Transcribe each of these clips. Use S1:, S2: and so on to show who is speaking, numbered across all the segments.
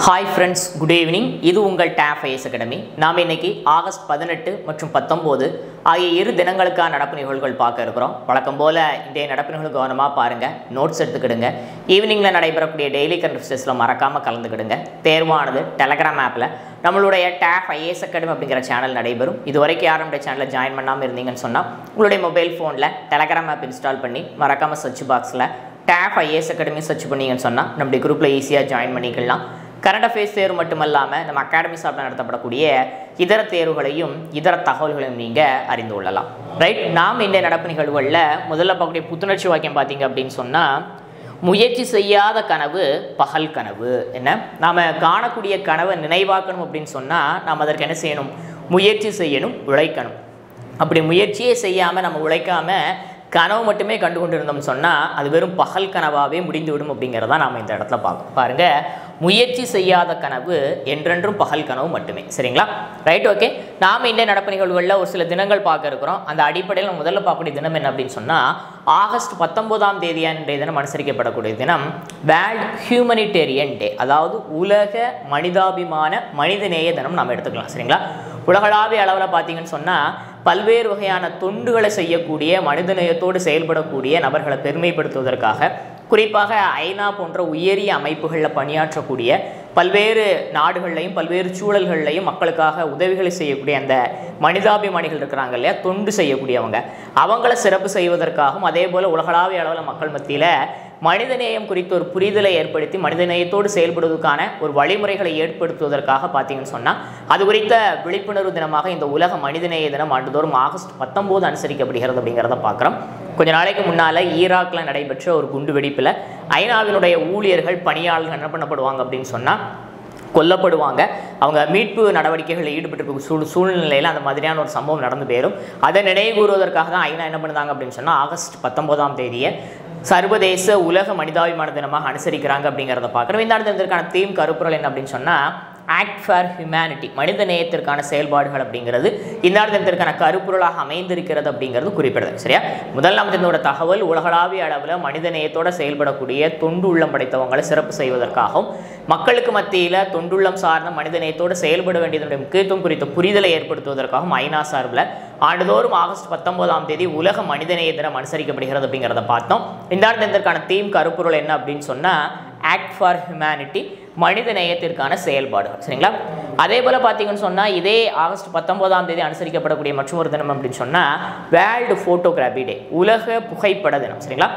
S1: Hi friends, good evening. இது உங்கள் TAF IAS Academy. நாம் இன்னைக்கு ஆகஸ்ட் 18 மற்றும் 19 ஆகிய இரு தினங்களுக்கான நடப்பு நிகழ்வுகள் பார்க்க இருக்கிறோம். வழக்கம் போல இன்றைய நடப்பு நிகழ்வு கவனமாக பாருங்க, நோட்ஸ் எடுத்துக்கிடுங்க. ஈவினிங்ல நடைபெறக்கூடிய டெய்லி கன்வர்சேஷன்ல மறக்காம கலந்துக்கிடுங்க. தேர்வானது டெலகிராம் ஆப்ல நம்மளுடைய TAF IAS Academy அப்படிங்கிற சேனல் நடைபெறும். இதுவரைக்கும் யாரும் இந்த சேனலை ஜாயின் பண்ணாமல் இருந்தீங்கன்னு சொன்னா உங்களுடைய மொபைல் ஃபோன்ல டெலகிராம் ஆப் இன்ஸ்டால் பண்ணி மறக்காம சர்ச் பாக்ஸ்ல TAF IAS Academy சர்ச் பண்ணீங்கன்னு சொன்னா நம்மளுடைய குரூப்ல ஈஸியாக ஜாயின் பண்ணிக்கலாம். கரண்ட் அஃபேர்ஸ் தேர்வு மட்டுமல்லாமல் நம்ம அகாடமி சார்பில் நடத்தப்படக்கூடிய இதர தேர்வுகளையும் இதர தகவல்களையும் நீங்கள் அறிந்து கொள்ளலாம். ரைட், நாம் இந்த நடப்பு நிகழ்வுகளில் முதல்ல பார்க்கக்கூடிய புத்துணர்ச்சி வாக்கியம் பார்த்தீங்க அப்படின்னு சொன்னால், முயற்சி செய்யாத கனவு பகல் கனவு. என்ன, நாம் காணக்கூடிய கனவை நினைவாக்கணும் அப்படின்னு சொன்னால் நாம் அதற்கு என்ன செய்யணும்? முயற்சி செய்யணும், உழைக்கணும். அப்படி முயற்சியே செய்யாமல் நம்ம உழைக்காமல் கனவு மட்டுமே கண்டு கொண்டு இருந்தோம்னு சொன்னால் அது வெறும் பகல் கனவாகவே முடிந்துவிடும் அப்படிங்கிறதான் நாம் இந்த இடத்துல பார்க்கணும். பாருங்கள், முயற்சி செய்யாத கனவு என்றென்றும் பகல் கனவு மட்டுமே. சரிங்களா? Right, okay. நாம் இந்த நடப்பு நிகழ்வுகளில் ஒரு சில தினங்கள் பார்க்க இருக்கிறோம். அந்த அடிப்படையில் நம்ம முதல்ல பார்க்கக்கூடிய தினம் என்ன அப்படின்னு சொன்னால், ஆகஸ்ட் 19ஆம் தேதி அன்றைய தினம் அனுசரிக்கப்படக்கூடிய தினம் வேர்ல்ட் ஹியூமனிடேரியன் டே, அதாவது உலக மனிதாபிமான மனிதநேய தினம் நாம் எடுத்துக்கலாம். சரிங்களா? உலகளாவிய அளவில் பார்த்தீங்கன்னு சொன்னால் பல்வேறு வகையான தொண்டுகளை செய்யக்கூடிய மனிதநேயத்தோடு செயல்படக்கூடிய நபர்களை பெருமைப்படுத்துவதற்காக, குறிப்பாக ஐநா போன்ற உயரிய அமைப்புகளில் பணியாற்றக்கூடிய பல்வேறு நாடுகள்லையும் பல்வேறு சூழல்கள்லையும் மக்களுக்காக உதவிகளை செய்யக்கூடிய அந்த மனிதாபிமானிகள் இருக்கிறாங்க இல்லையா, தொண்டு செய்யக்கூடியவங்க, அவங்கள சிறப்பு செய்வதற்காகவும் அதே போல் உலகளாவிய அளவில் மக்கள் மத்தியில் மனிதநேயம் குறித்த ஒரு புரிதலை ஏற்படுத்தி மனிதநேயத்தோடு செயல்படுவதற்கான ஒரு வழிமுறைகளை ஏற்படுத்துவதற்காக பார்த்தீங்கன்னு சொன்னால் அது குறித்த விழிப்புணர்வு தினமாக இந்த உலக மனிதநேய தினம் ஆண்டுதோறும் ஆகஸ்ட் 19 அனுசரிக்கப்படுகிறது அப்படிங்கிறத பார்க்குறோம். கொஞ்ச நாளைக்கு முன்னால் ஈராக்கில் நடைபெற்ற ஒரு குண்டு வெடிப்பில் ஐநாவினுடைய ஊழியர்கள் பணியாளர்கள் என்ன பண்ணப்படுவாங்க அப்படின்னு சொன்னால் கொல்லப்படுவாங்க. அவங்க மீட்பு நடவடிக்கைகளில் ஈடுபட்டு சூழ்நிலையில் அந்த மாதிரியான ஒரு சம்பவம் நடந்து போயிடும். அதை நினைவு கூறுவதற்காக தான் ஐநா என்ன பண்ணுறாங்க அப்படின்னு சொன்னால் ஆகஸ்ட் 19ஆம் தேதியை சர்வதேச உலக மனிதாபிமான தினமாக அனுசரிக்கிறாங்க அப்படிங்கிறத பார்க்குறோம். இந்த தினத்திற்கான தீம் கருப்பொருள் என்ன அப்படின்னு சொன்னால் ஆக்ட் ஃபார் ஹியூமனிட்டி, மனித நேயத்திற்கான செயல்பாடுகள் அப்படிங்கிறது இந்த தினத்திற்கான கருப்பொருளாக அமைந்திருக்கிறது அப்படிங்கிறது குறிப்பிடுது. சரியா? முதலாம் தினத்தோட தகவல் உலகளாவிய அளவில் மனித நேயத்தோட செயல்படக்கூடிய தொண்டு உள்ளம் படைத்தவங்களை சிறப்பு செய்வதற்காகவும் மக்களுக்கு மத்தியில் தொண்டுள்ளம் சார்ந்த மனித நேயத்தோடு செயல்பட வேண்டியதனுடைய முக்கியத்துவம் குறித்த புரிதலை ஏற்படுத்துவதற்காகவும் ஐநா சார்பில் ஆண்டுதோறும் ஆகஸ்ட் 19ஆம் தேதி உலக மனிதநேய தினம் அனுசரிக்கப்படுகிறது அப்படிங்கிறத பார்த்தோம். இந்த தினத்திற்கான தீம் கருப்பொருள் என்ன அப்படின்னு சொன்னால் ஆக்ட் ஃபார் ஹியூமனிட்டி, மனித நேயத்திற்கான செயல்பாடுகள். சரிங்களா? அதே போல் பார்த்தீங்கன்னு சொன்னால் இதே ஆகஸ்ட் 19ஆம் தேதி அனுசரிக்கப்படக்கூடிய மற்றொரு தினம் அப்படின்னு சொன்னால் வேர்ல்டு ஃபோட்டோகிராஃபி டே, உலக புகைப்பட தினம். சரிங்களா?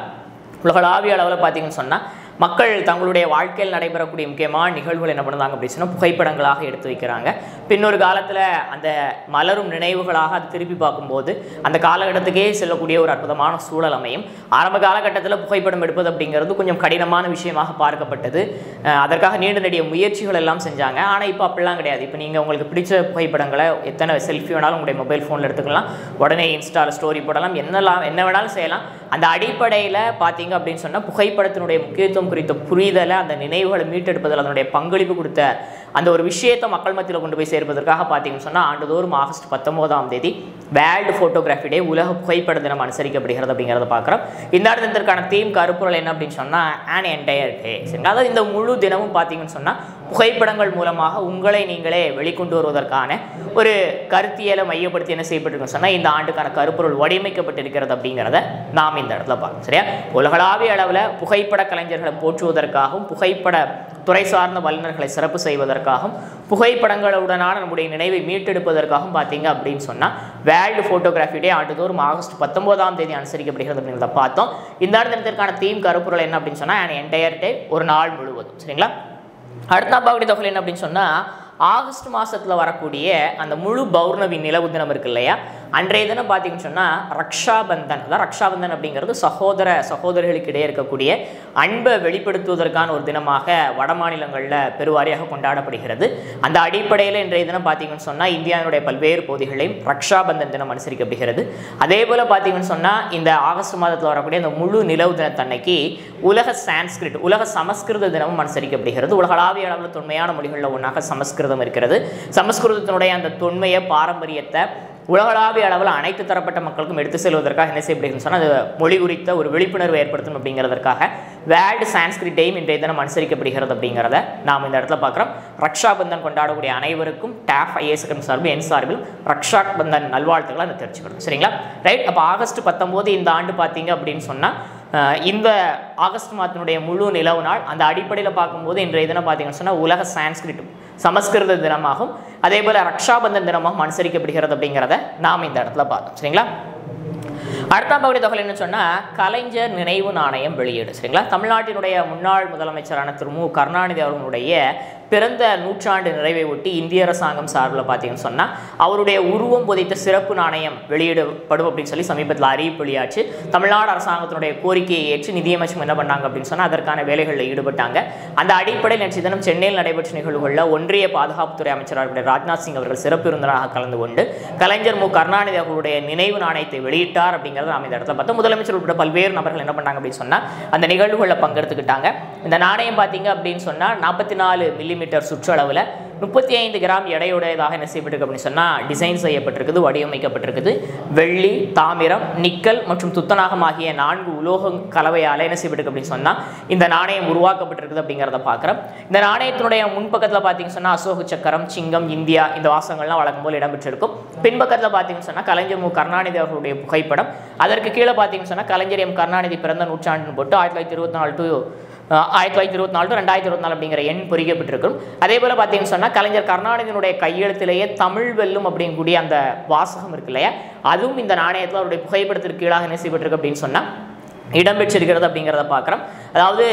S1: உலகளாவிய அளவில் பார்த்தீங்கன்னு சொன்னால் மக்கள் தங்களுடைய வாழ்க்கையில் நடைபெறக்கூடிய முக்கியமான நிகழ்வுகள் என்ன பண்ணுறாங்க அப்படின்னு சொன்னால் புகைப்படங்களாக எடுத்து வைக்கிறாங்க. பின்னொரு காலத்தில் அந்த மலரும் நினைவுகளாக அது திருப்பி பார்க்கும்போது அந்த காலகட்டத்துக்கே செல்லக்கூடிய ஒரு அற்புதமான சூழல் அமையும். ஆரம்ப காலகட்டத்தில் புகைப்படம் எடுப்பது அப்படிங்கிறது கொஞ்சம் கடினமான விஷயமாக பார்க்கப்பட்டது. அதற்காக நீண்ட நெடிய முயற்சிகள் எல்லாம் செஞ்சாங்க. ஆனால் இப்போ அப்படிலாம் கிடையாது. இப்போ நீங்கள் உங்களுக்கு பிடிச்ச புகைப்படங்களை எத்தனை செல்ஃபி வேணாலும் உங்களுடைய மொபைல் ஃபோனில் எடுத்துக்கலாம், உடனே இன்ஸ்டாவில் ஸ்டோரி போடலாம், என்ன வேணாலும் செய்யலாம். அந்த அடிப்படையில் பார்த்தீங்க அப்படின்னு சொன்னால் புகைப்படத்தினுடைய முக்கியத்துவம் குறித்த புரிதலை, அந்த நினைவுகளை மீட்டெடுப்பதில் அதனுடைய பங்களிப்பு கொடுத்த அந்த ஒரு விஷயத்தை மக்கள் மத்தியில் கொண்டு போய் சேர்ப்பதற்காக பார்த்தீங்கன்னு சொன்னால் ஆண்டுதோறும் ஆகஸ்ட் 19ஆம் தேதி வேர்ல்டு ஃபோட்டோகிராஃபி டே, உலக புகைப்பட தினம் அனுசரிக்கப்படுகிறது அப்படிங்கிறத பார்க்குறோம். இந்த தினத்திற்கான தீம் கருப்பொருள் என்ன அப்படின்னு சொன்னால் ஆன் என்டையர் டே. சரிங்களா? அதாவது இந்த முழு தினமும் பார்த்தீங்கன்னு சொன்னால் புகைப்படங்கள் மூலமாக உங்களை நீங்களே வெளிக்கொண்டு வருவதற்கான ஒரு கருத்தியலை மையப்படுத்தி என்ன செய்யப்பட்டிருக்குன்னு சொன்னால் இந்த ஆண்டுக்கான கருப்பொருள் வடிவமைக்கப்பட்டிருக்கிறது அப்படிங்கிறத நாம் இந்த இடத்துல பார்க்கணும். சரியா? உலகளாவிய அளவில் புகைப்பட கலைஞர்களை போற்றுவதற்காகவும் புகைப்பட துறை சார்ந்த வல்லுநர்களை சிறப்பு செய்வதற்காகவும் புகைப்படங்களுடனான நம்முடைய நினைவை மீட்டெடுப்பதற்காகவும் பார்த்தீங்க அப்படின்னு சொன்னால் வேர்ல்டு ஃபோட்டோகிராஃபி டே ஆண்டுதோறும் ஆகஸ்ட் 19ஆம் தேதி அனுசரிக்கப்படுகிறது அப்படிங்கிறத பார்த்தோம். இந்த தினத்திற்கான தீம் கருப்பொருள் என்ன அப்படின்னு சொன்னால் an entire day, ஒரு நாள் முழுவதும். சரிங்களா? அடுத்த பாகடி தொகை என்ன அப்படின்னு சொன்னால் ஆகஸ்ட் மாதத்தில் வரக்கூடிய அந்த முழு பௌர்ணமி நிலவு தினம் இருக்கு இல்லையா, அன்றைய தினம் பார்த்தீங்கன்னு சொன்னால் ரக்ஷாபந்தன். அதான் ரக்ஷாபந்தன் அப்படிங்கிறது சகோதரர்களுக்கு இடையே இருக்கக்கூடிய அன்பை வெளிப்படுத்துவதற்கான ஒரு தினமாக வட மாநிலங்களில் பெருவாரியாக கொண்டாடப்படுகிறது. அந்த அடிப்படையில் இன்றைய தினம் பார்த்தீங்கன்னு சொன்னால் இந்தியாவினுடைய பல்வேறு பகுதிகளையும் ரக்ஷாபந்தன் தினம் அனுசரிக்கப்படுகிறது. அதே போல் பார்த்தீங்கன்னு சொன்னால் இந்த ஆகஸ்ட் மாதத்தில் வரக்கூடிய அந்த முழு நிலவு தினத்தன்னைக்கு உலக சான்ஸ்கிரிட், உலக சமஸ்கிருத தினமும் அனுசரிக்கப்படுகிறது. உலகளாவிய அளவில் தொன்மையான மொழிகளில் ஒன்றாக சமஸ்கிருதம் இருக்கிறது. சமஸ்கிருதத்தினுடைய அந்த தொன்மையை, பாரம்பரியத்தை உலகளாவிய அளவில் அனைத்து தரப்பட்ட மக்களுக்கும் எடுத்து செல்வதற்காக என்ன செய்யப்படுகிறது சொன்னால் அது மொழி குறித்த ஒரு விழிப்புணர்வு ஏற்படுத்தணும் அப்படிங்கிறதுக்காக வேர்ல்டு சான்ஸ்கிரிட் டேம் இன்றைய தினம் அனுசரிக்கப்படுகிறது அப்படிங்கிறத நாம் இந்த இடத்துல பார்க்குறோம். ரக்ஷா பந்தன் கொண்டாடக்கூடிய அனைவருக்கும் டாஃப் ஐஏஎஸ் அகாடமி சார்பில் என் சார்பில் ரக்ஷா பந்தன் நல்வாழ்த்துக்களை அதை தெரிஞ்சுக்கணும். சரிங்களா? ரைட். அப்போ ஆகஸ்ட் 19 இந்த ஆண்டு பார்த்தீங்க அப்படின்னு சொன்னால் இந்த ஆகஸ்ட் மாதத்தினுடைய முழு நிலவு நாள். அந்த அடிப்படையில் பார்க்கும்போது இன்றைய தினம் பார்த்தீங்கன்னு சொன்னால் உலக சான்ஸ்கிரிட் சமஸ்கிருத தினமாகும், அதே போல் ரக்ஷாபந்தன் தினமாகவும் அனுசரிக்கப்படுகிறது அப்படிங்கிறத நாம் இந்த இடத்துல பார்த்தோம். சரிங்களா? அடுத்த பகுதி தகவல் என்ன சொன்னால் கலைஞர் நினைவு நாணயம் வெளியீடு. சரிங்களா? தமிழ்நாட்டினுடைய முன்னாள் முதலமைச்சரான திரு மு கருணாநிதி அவர்களுடைய பிறந்த நூற்றாண்டு நிறைவை ஒட்டி இந்திய அரசாங்கம் சார்பில் பார்த்தீங்கன்னு சொன்னால் அவருடைய உருவம் பொதித்த சிறப்பு நாணயம் வெளியிடப்படும் அப்படின்னு சொல்லி சமீபத்தில் அறிவிப்பு வெளியாச்சு. தமிழ்நாடு அரசாங்கத்தினுடைய கோரிக்கையை ஏற்று நிதியமைச்சர் என்ன பண்ணாங்க அப்படின்னு சொன்னால் அதற்கான வேலைகளில் ஈடுபட்டாங்க. அந்த அடிப்படையில் நேற்று தினம் சென்னையில் நடைபெற்ற நிகழ்வுகளில் ஒன்றிய பாதுகாப்புத்துறை அமைச்சராக ராஜ்நாத் சிங் அவர்கள் சிறப்பு விருந்தினராக கலந்து கொண்டு கலைஞர் மு கருணாநிதி அவர்களுடைய நினைவு நாணயத்தை வெளியிட்டார் அப்படிங்கிறத நாம் இந்த இடத்துல பார்த்தோம். முதலமைச்சர் உட்பட பல்வேறு நபர்கள் என்ன பண்ணாங்க அப்படின்னு சொன்னால் அந்த நிகழ்வுகளில் பங்கெடுத்துக்கிட்டாங்க. இந்த நாணயம் பார்த்தீங்க அப்படின்னு சொன்னால் 44 மில்லிமீட்டர் சுற்றளவில் 35 கிராம் எடையுடையதாக என்ன செய்யப்பட்டிருக்கு அப்படின்னு சொன்னால் டிசைன் செய்யப்பட்டிருக்குது, வடிவமைக்கப்பட்டிருக்குது. வெள்ளி, தாமிரம், நிக்கல் மற்றும் துத்தநாகம் ஆகிய 4 உலோக கலவையால் என்ன செய்யப்பட்டிருக்கு அப்படின்னு சொன்னால் இந்த நாணயம் உருவாக்கப்பட்டிருக்குது அப்படிங்கிறத பார்க்குறோம். இந்த நாணயத்தினுடைய முன்பக்கத்தில் பார்த்தீங்கன்னு சொன்னால் அசோக சக்கரம், சிங்கம், இந்தியா இந்த வாசகங்கள்லாம் வழக்கம் போல் இடம்பெற்றிருக்கும். பின்பக்கத்தில் பார்த்தீங்கன்னு சொன்னால் கலைஞர் மு கருணாநிதி அவர்களுடைய புகைப்படம். அதற்கு கீழே பார்த்தீங்கன்னு சொன்னால் கலைஞர் எம் கருணாநிதி பிறந்த நூற்றாண்டுன்னு போட்டு 1924 to 2024 அப்படிங்கிற எண் பொறிக்கப்பட்டிருக்கும். அதே போல் பார்த்தீங்கன்னு சொன்னால் கலைஞர் கருணாநிதியினுடைய கையெழுத்திலேயே தமிழ் வெல்லும் அப்படிங்கக்கூடிய அந்த வாசகம் இருக்கு இல்லையா, அதுவும் இந்த நாணயத்தில் அவருடைய புகைப்படத்திற்கு கீழாக என்ன செய்யப்பட்டிருக்கு அப்படின்னு சொன்னால் இடம்பெற்றிருக்கிறது அப்படிங்கிறத பார்க்குறோம். அதாவது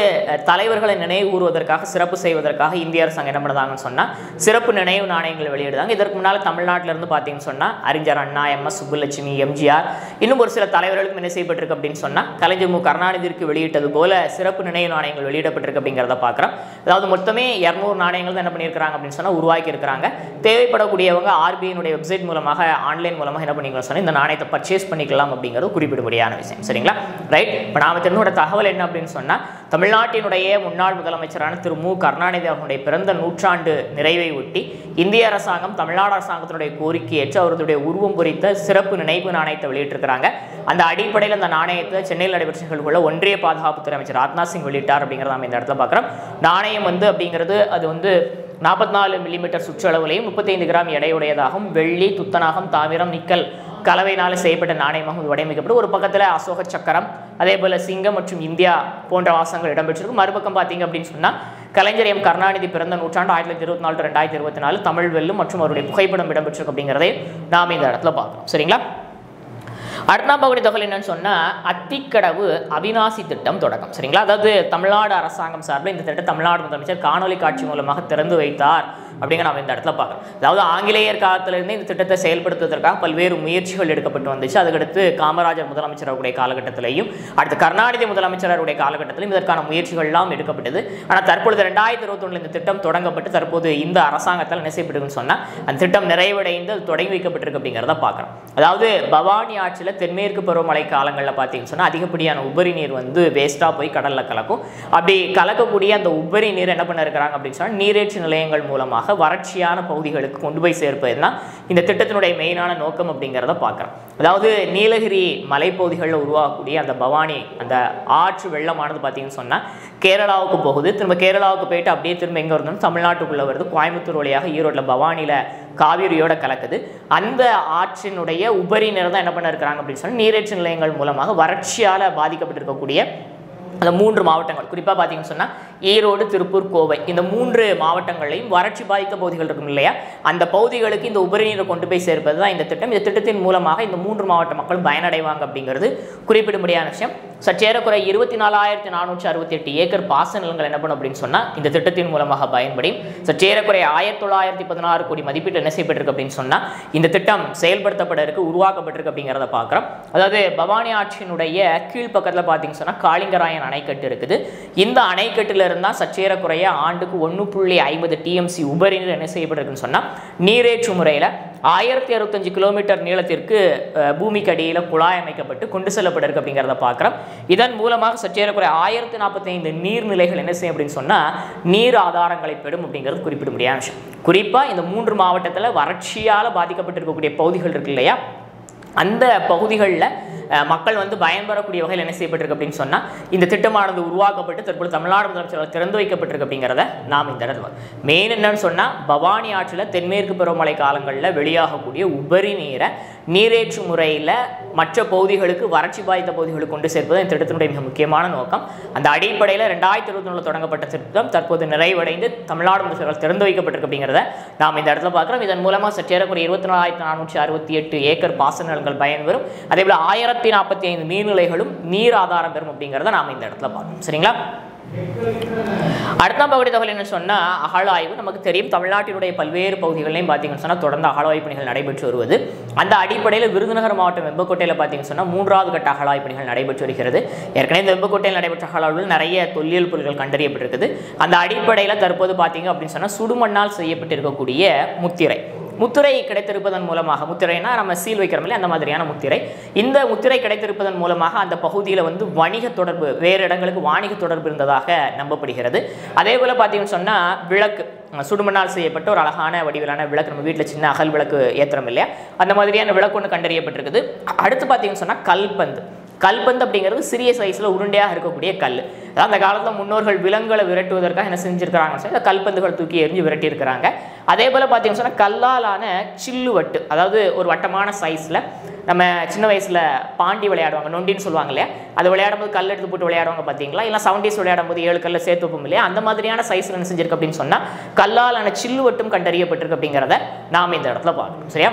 S1: தலைவர்களை நினைவு கூறுவதற்காக சிறப்பு செய்வதற்காக இந்திய அரசாங்கம் என்ன பண்ணுறாங்கன்னு சொன்னால் சிறப்பு நினைவு நாணயங்களை வெளியிடுறாங்க. இதற்கு முன்னால் தமிழ்நாட்டிலிருந்து பார்த்தீங்கன்னு சொன்னால் அறிஞர் அண்ணா, எம்.எஸ். சுப்புலட்சுமி, எம்ஜிஆர், இன்னும் ஒரு சில தலைவர்களுக்கும் என்ன செய்யப்பட்டிருக்கு அப்படின்னு சொன்னால் கலைஞர் மு கருணாநிதிக்கு வெளியிட்டது போல சிறப்பு நினைவு நாணயங்கள் வெளியிடப்பட்டிருக்கு அப்படிங்கிறத பார்க்குறோம். அதாவது மொத்தமே 200 நாணயங்கள் தான் என்ன பண்ணியிருக்கிறாங்க அப்படின்னு சொன்னால் உருவாக்கி இருக்கிறாங்க. தேவைப்படக்கூடியவங்க ஆர்பிஐனுடைய வெப்சைட் மூலமாக ஆன்லைன் மூலமாக என்ன பண்ணிக்கலாம் சொன்னால் இந்த நாணயத்தை பர்ச்சேஸ் பண்ணிக்கலாம் அப்படிங்கிறது குறிப்பிடும்படியான விஷயம். சரிங்களா? ரைட். இப்போ நாம் தெரிஞ்சோட தகவல் என்ன அப்படின்னு சொன்னால் தமிழ்நாட்டினுடைய முன்னாள் முதலமைச்சரான திரு மு கருணாநிதி அவர்களுடைய பிறந்த நூற்றாண்டு நிறைவை ஒட்டி இந்திய அரசாங்கம் தமிழ்நாடு அரசாங்கத்தினுடைய கோரிக்கை ஏற்று அவருடைய உருவம் குறித்த சிறப்பு நினைவு நாணயத்தை வெளியிட்டிருக்கிறாங்க. அந்த அடிப்படையில் அந்த நாணயத்தை சென்னையில் நடைபெற்ற நிகழ்வுள்ள ஒன்றிய பாதுகாப்புத்துறை அமைச்சர் ராஜ்நாத் சிங் வெளியிட்டார் அப்படிங்கிறத நம்ம இந்த இடத்துல பார்க்குறோம். நாணயம் அப்படிங்கிறது அது 44 மில்லிமீட்டர் சுற்றளவுலையும் 35 கிராம் எடையுடையதாகவும் வெள்ளி, துத்தநாகம், தாமிரம், நிக்கல் கலவையினால் செய்யப்பட்ட நாணயமாக வடிவமைக்கப்படும். ஒரு பக்கத்தில் அசோக சக்கரம், அதே போல் சிங்கம் மற்றும் இந்தியா போன்ற வாசகங்கள் இடம்பெற்றிருக்கும். மறுபக்கம் பார்த்தீங்க அப்படின்னு சொன்னால் கலைஞர் எம் கருணாநிதி பிறந்த நூற்றாண்டு 1924 to 2024 தமிழ் வெல்லும் மற்றும் அவருடைய புகைப்படம் இடம்பெற்றிருக்கும் அப்படிங்கிறதை நாம் இந்த இடத்துல பார்க்குறோம். சரிங்களா? அடுத்த பகுதி தகவல் என்னன்னு சொன்னால் அத்திக்கடவு அவிநாசி திட்டம் தொடக்கம். சரிங்களா? அதாவது தமிழ்நாடு அரசாங்கம் சார்பில் இந்த திட்டம் தமிழ்நாடு முதலமைச்சர் காணொலி காட்சி மூலமாக திறந்து வைத்தார் அப்படிங்கிற நம்ம இந்த இடத்துல பார்க்குறோம். அதாவது ஆங்கிலேயர் காலத்திலிருந்து இந்த திட்டத்தை செயல்படுத்துவதற்காக பல்வேறு முயற்சிகள் எடுக்கப்பட்டு வந்துச்சு. அதுக்கடுத்து காமராஜர் முதலமைச்சர் அவருடைய காலகட்டத்திலையும் அடுத்து கருணாநிதி முதலமைச்சர் அவருடைய காலகட்டத்திலும் இதற்கான முயற்சிகள்லாம் எடுக்கப்பட்டது. ஆனால் தற்பொழுது 2021 இந்த திட்டம் தொடங்கப்பட்டு தற்போது இந்த அரசாங்கத்தால் என்ன செய்யப்பட்டிருக்குன்னு சொன்னால் அந்த திட்டம் நிறைவடைந்து தொடங்கி வைக்கப்பட்டிருக்கு அப்படிங்கிறத பார்க்குறோம். அதாவது பவானி ஆற்றில் தென்மேற்கு பருவமழை காலங்களில் பார்த்தீங்கன்னு சொன்னால் அதிகப்படியான உபரி நீர் வேஸ்ட்டாக போய் கடலில் கலக்கும். அப்படி கலக்கக்கூடிய அந்த உபரி நீர் என்ன பண்ண இருக்கிறாங்க அப்படின்னு சொன்னால் நீரேற்று நிலையங்கள் மூலமாக வறட்சியான பகுதிகளுக்கு கொண்டு போய் சேர்ப்பதுதான் இந்த திட்டத்தினுடைய மெயினான நோக்கம் அப்படிங்கிறத பார்க்குறோம். அதாவது நீலகிரி மலைப்பகுதிகளில் உருவாகக்கூடிய அந்த பவானி அந்த ஆற்று வெள்ளமானது பார்த்தீங்கன்னு சொன்னால் கேரளாவுக்கு போகுது. திரும்ப கேரளாவுக்கு போயிட்டு அப்படியே திரும்ப எங்கே வரணும் தமிழ்நாட்டுக்குள்ளே வருது. கோயம்புத்தூர் வழியாக ஈரோட்டில் பவானியில் காவிரியோட கலக்குது. அந்த ஆற்றினுடைய உபரி நீர் தான் என்ன பண்ண இருக்கிறாங்க அப்படின்னு சொன்னால் நீரேற்று நிலையங்கள் மூலமாக வறட்சியால் பாதிக்கப்பட்டிருக்கக்கூடிய அந்த 3 மாவட்டங்கள் குறிப்பாக பார்த்தீங்கன்னு சொன்னால் ஈரோடு, திருப்பூர், கோவை இந்த 3 மாவட்டங்களையும் வறட்சி பாதித்த பகுதிகள் இருக்கும் இல்லையா, அந்த பகுதிகளுக்கு இந்த உபரி நீரை கொண்டு போய் சேர்ப்பது தான் இந்த திட்டம். இந்த திட்டத்தின் மூலமாக இந்த 3 மாவட்ட மக்கள் பயனடைவாங்க அப்படிங்கிறது குறிப்பிடும்படியான விஷயம். சற்றேறக்குறை 24,468 ஏக்கர் பாச நிலங்கள் என்ன பண்ணும் அப்படின்னு சொன்னால் இந்த திட்டத்தின் மூலமாக பயன்படும். சற்றேறக்குறை 1916 கோடி மதிப்பீட்டு என்ன செய்யப்பட்டிருக்கு அப்படின்னு சொன்னால் இந்த திட்டம் செயல்படுத்தப்பட உருவாக்கப்பட்டிருக்கு அப்படிங்கிறத பார்க்குறோம். அதாவது பவானி ஆற்றினுடைய கீழ்ப்பக்கத்தில் பார்த்தீங்கன்னு சொன்னால் காளிங்கராயன் மேல் அணைக்கட்டு இருக்குது. இந்த அணைக்கட்டில் இருந்தால் சற்றேறக்குறைய ஆண்டுக்கு 1.50 TMC உபரி நீர் என்ன செய்யப்பட்டிருக்குன்னு சொன்னால் நீரேற்று முறையில் 1065 கிலோமீட்டர் நீளத்திற்கு பூமிக்கு அடியில் குழாய் அமைக்கப்பட்டு கொண்டு செல்லப்பட்டிருக்கு அப்படிங்கிறத பார்க்குறோம். இதன் மூலமாக சற்றேறக்குறைய 1045 நீர்நிலைகள் என்ன செய்யும் அப்படின்னு சொன்னால் நீர் ஆதாரங்களை பெறும் அப்படிங்கிறது குறிப்பிட முடியாத விஷயம். குறிப்பாக இந்த 3 மாவட்டத்தில் வறட்சியால் பாதிக்கப்பட்டிருக்கக்கூடிய பகுதிகள் இருக்கு இல்லையா, அந்த பகுதிகளில் மக்கள் வந்து பயன்பெறக்கூடிய வகையில் என்ன செய்யப்பட்டிருக்கு அப்படின்னு சொன்னால் இந்த திட்டமானது உருவாக்கப்பட்டு தற்போது தமிழ்நாடு முதலமைச்சரால் திறந்து வைக்கப்பட்டிருக்கு அப்படிங்கிறத நாம் இந்த இடத்துல மெயின் என்னன்னு சொன்னால் பவானி ஆற்றில் தென்மேற்கு பருவமழை காலங்களில் வெளியாகக்கூடிய உபரி நீரை நீரேற்று முறையில் மற்ற பகுதிகளுக்கு வறட்சி பாதித்த பகுதிகளுக்கு கொண்டு சேர்ப்பது இந்த திட்டத்தினுடைய மிக முக்கியமான நோக்கம். அந்த அடிப்படையில் 2021 தொடங்கப்பட்ட திட்டம் தற்போது நிறைவடைந்து தமிழ்நாடு முதலமைச்சரால் திறந்து வைக்கப்பட்டிருக்கு அப்படிங்கிறத நாம் இந்த இடத்துல பார்க்குறோம். இதன் மூலமாக சற்றேறக்குறைய 24,468 ஏக்கர் பாசன நிலங்கள் பயன்பெறும். அதேபோல் 1045 நீர்நிலைகளும் நீர் ஆதாரம் பெறும் அப்படிங்கிறத நாம் இந்த இடத்துல பார்க்கணும். சரிங்களா? அடுத்த பகுதி தகவல் என்ன சொன்னால் அகழாய்வு. நமக்கு தெரியும் தமிழ்நாட்டினுடைய பல்வேறு பகுதிகளையும் பார்த்தீங்கன்னு சொன்னால் தொடர்ந்து அகழாய்வு பணிகள் நடைபெற்று வருவது. அந்த அடிப்படையில் விருதுநகர் மாவட்டம் வெம்பக்கோட்டையில் பார்த்தீங்கன்னு சொன்னால் 3வது கட்ட அகழாய்வு பணிகள் நடைபெற்று வருகிறது. ஏற்கனவே இந்த வெம்பக்கோட்டையில் நடைபெற்ற அகழாய்வில் நிறைய தொல்லியல் பொருட்கள் கண்டறியப்பட்டிருக்குது. அந்த அடிப்படையில் தற்போது பார்த்தீங்க அப்படின்னு சொன்னால் சுடுமண்ணால் செய்யப்பட்டிருக்கக்கூடிய முத்திரை கிடைத்திருப்பதன் மூலமாக, முத்திரைனா நம்ம சீல் வைக்கிறோம் இல்லையா, அந்த மாதிரியான முத்திரை, இந்த முத்திரை கிடைத்திருப்பதன் மூலமாக அந்த பகுதியில் வந்து வணிக தொடர்பு, வேறு இடங்களுக்கு வாணிக தொடர்பு இருந்ததாக நம்பப்படுகிறது. அதே போல் பார்த்தீங்கன்னு சொன்னால் விளக்கு, சுடுமண்ணால் செய்யப்பட்ட ஒரு அழகான வடிவிலான விளக்கு, நம்ம வீட்டில் சின்ன அகல் விளக்கு ஏற்றுறோம் இல்லையா, அந்த மாதிரியான விளக்கு ஒன்று கண்டறியப்பட்டிருக்குது. அடுத்து பார்த்தீங்கன்னு சொன்னால் கல்பந்து அப்படிங்கிறது சிறிய சைஸில் உருண்டையாக இருக்கக்கூடிய கல். அதாவது அந்த காலத்தில் முன்னோர்கள் விலங்குகளை விரட்டுவதற்காக என்ன செஞ்சுருக்கிறாங்கன்னு சொல்லி கல்பந்துகள் தூக்கி எறிஞ்சு விரட்டியிருக்கிறாங்க. அதே போல் பார்த்தீங்கன்னு சொன்னால் கல்லாலான சில்லுவட்டு, அதாவது ஒரு வட்டமான சைஸில் நம்ம சின்ன வயசில் பாண்டி விளையாடுவாங்க, நொண்டின்னு சொல்லுவாங்க இல்லையா, அது விளையாடும்போது கல் எடுத்து போட்டு விளையாடுவாங்க பார்த்தீங்களா, இல்லை 70s விளையாடும்போது 7 கல்லை சேர்த்து வைப்போம் இல்லையா, அந்த மாதிரியான சைஸில் என்ன செஞ்சிருக்கு அப்படின்னு சொன்னால் கல்லாலான சில்லுவட்டும் கண்டறியப்பட்டிருக்கு அப்படிங்கிறத நாம் இந்த இடத்துல பார்க்கணும். சரியா?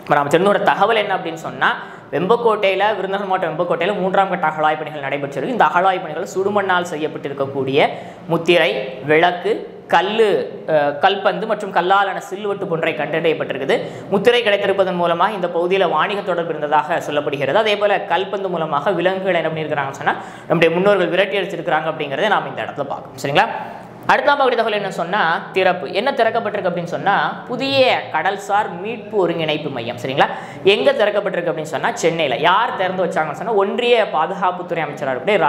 S1: இப்போ நம்ம சொன்ன தகவல் என்ன அப்படின்னு சொன்னால் வெம்பக்கோட்டையில், விருதுநகர் மாவட்டம் வெம்பக்கோட்டையில் 3ஆம் கட்ட அகழாய்வு பணிகள் நடைபெற்றிருக்கு. இந்த அகழாய்வு பணிகள் சுடுமண்ணால் செய்யப்பட்டிருக்கக்கூடிய முத்திரை, விளக்கு, கல்பந்து மற்றும் கல்லாலான சில்லுவட்டு போன்றை கண்டறியப்பட்டிருக்குது. முத்திரை கிடைத்திருப்பதன் மூலமாக இந்த பகுதியில் வாணிக தொடர்பு இருந்ததாக சொல்லப்படுகிறது. அதே போல் கல்பந்து மூலமாக விலங்குகள் என்ன பண்ணியிருக்கிறாங்கன்னு சொன்னால் நம்முடைய முன்னோர்கள் விரட்டி அடிச்சிருக்கிறாங்க அப்படிங்கிறத நாம் இந்த இடத்துல பார்க்கணும். சரிங்களா? அடுத்த பகுதி தகவல் என்ன சொன்னால் திறப்பு. என்ன திறக்கப்பட்டிருக்கு அப்படின்னு சொன்னால் புதிய கடல்சார் மீட்பு ஒருங்கிணைப்பு மையம். சரிங்களா? எங்கே திறக்கப்பட்டிருக்கு அப்படின்னு சொன்னால் சென்னையில். யார் திறந்து வச்சாங்கன்னு சொன்னால் ஒன்றிய பாதுகாப்புத்துறை அமைச்சராக இருக்கக்கூடிய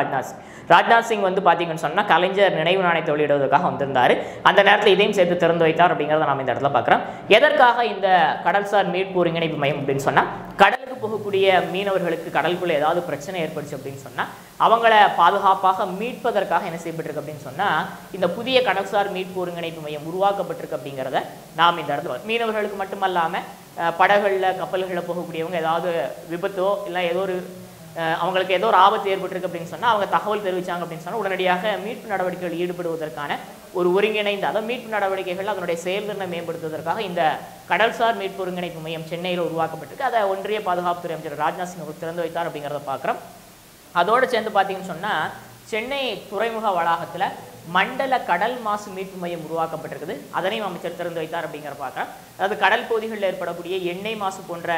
S1: ராஜ்நாத் சிங் வந்து பார்த்தீங்கன்னு சொன்னால் கலைஞர் நினைவு நாணயத்தை வெளியிடுவதற்காக வந்திருந்தார். அந்த நேரத்தில் இதையும் சேர்த்து திறந்து வைத்தார் அப்படிங்கிறத நாம் இந்த இடத்துல பார்க்குறோம். எதற்காக இந்த கடல்சார் மீட்பு ஒருங்கிணைப்பு மையம் அப்படின்னு சொன்னால் கடலுக்கு போகக்கூடிய மீனவர்களுக்கு கடலுக்குள்ளே ஏதாவது பிரச்சனை ஏற்படுச்சு அப்படின்னு சொன்னால் அவங்கள பாதுகாப்பாக மீட்பதற்காக என்ன செய்யப்பட்டிருக்கு அப்படின்னு சொன்னால் இந்த புதிய கடல்சார் மீட்பு ஒருங்கிணைப்பு மையம் உருவாக்கப்பட்டிருக்கு அப்படிங்கிறத நாம் இந்த இடத்துல மீனவர்களுக்கு மட்டுமல்லாமல் படகுகளில் கப்பல்களில் போகக்கூடியவங்க ஏதாவது விபத்தோ இல்லை ஏதோ ஒரு அவங்களுக்கு ஏதோ ஒரு ஆபத்து ஏற்பட்டிருக்கு அப்படின்னு சொன்னால் அவங்க தகவல் தெரிவித்தாங்க அப்படின்னு சொன்னால் உடனடியாக மீட்பு நடவடிக்கைகள் ஈடுபடுவதற்கான ஒரு ஒருங்கிணைந்த, அதாவது மீட்பு நடவடிக்கைகள் அதனுடைய செயல்திறனை மேம்படுத்துவதற்காக இந்த கடல்சார் மீட்பு ஒருங்கிணைப்பு மையம் சென்னையில் உருவாக்கப்பட்டிருக்கு. அதை ஒன்றிய பாதுகாப்புத்துறை அமைச்சர் ராஜ்நாத் சிங் அவர்கள் திறந்து வைத்தார் அப்படிங்கிறத பார்க்குறோம். அதோடு சேர்ந்து பார்த்தீங்கன்னு சொன்னால் சென்னை துறைமுக வளாகத்தில் மண்டல கடல் மாசு மீட்பு மையம் உருவாக்கப்பட்டிருக்குது. அதனையும் அமைச்சர் திறந்து வைத்தார் அப்படிங்கிற பார்க்குறோம். அதாவது கடல் பகுதிகளில் ஏற்படக்கூடிய எண்ணெய் மாசு போன்ற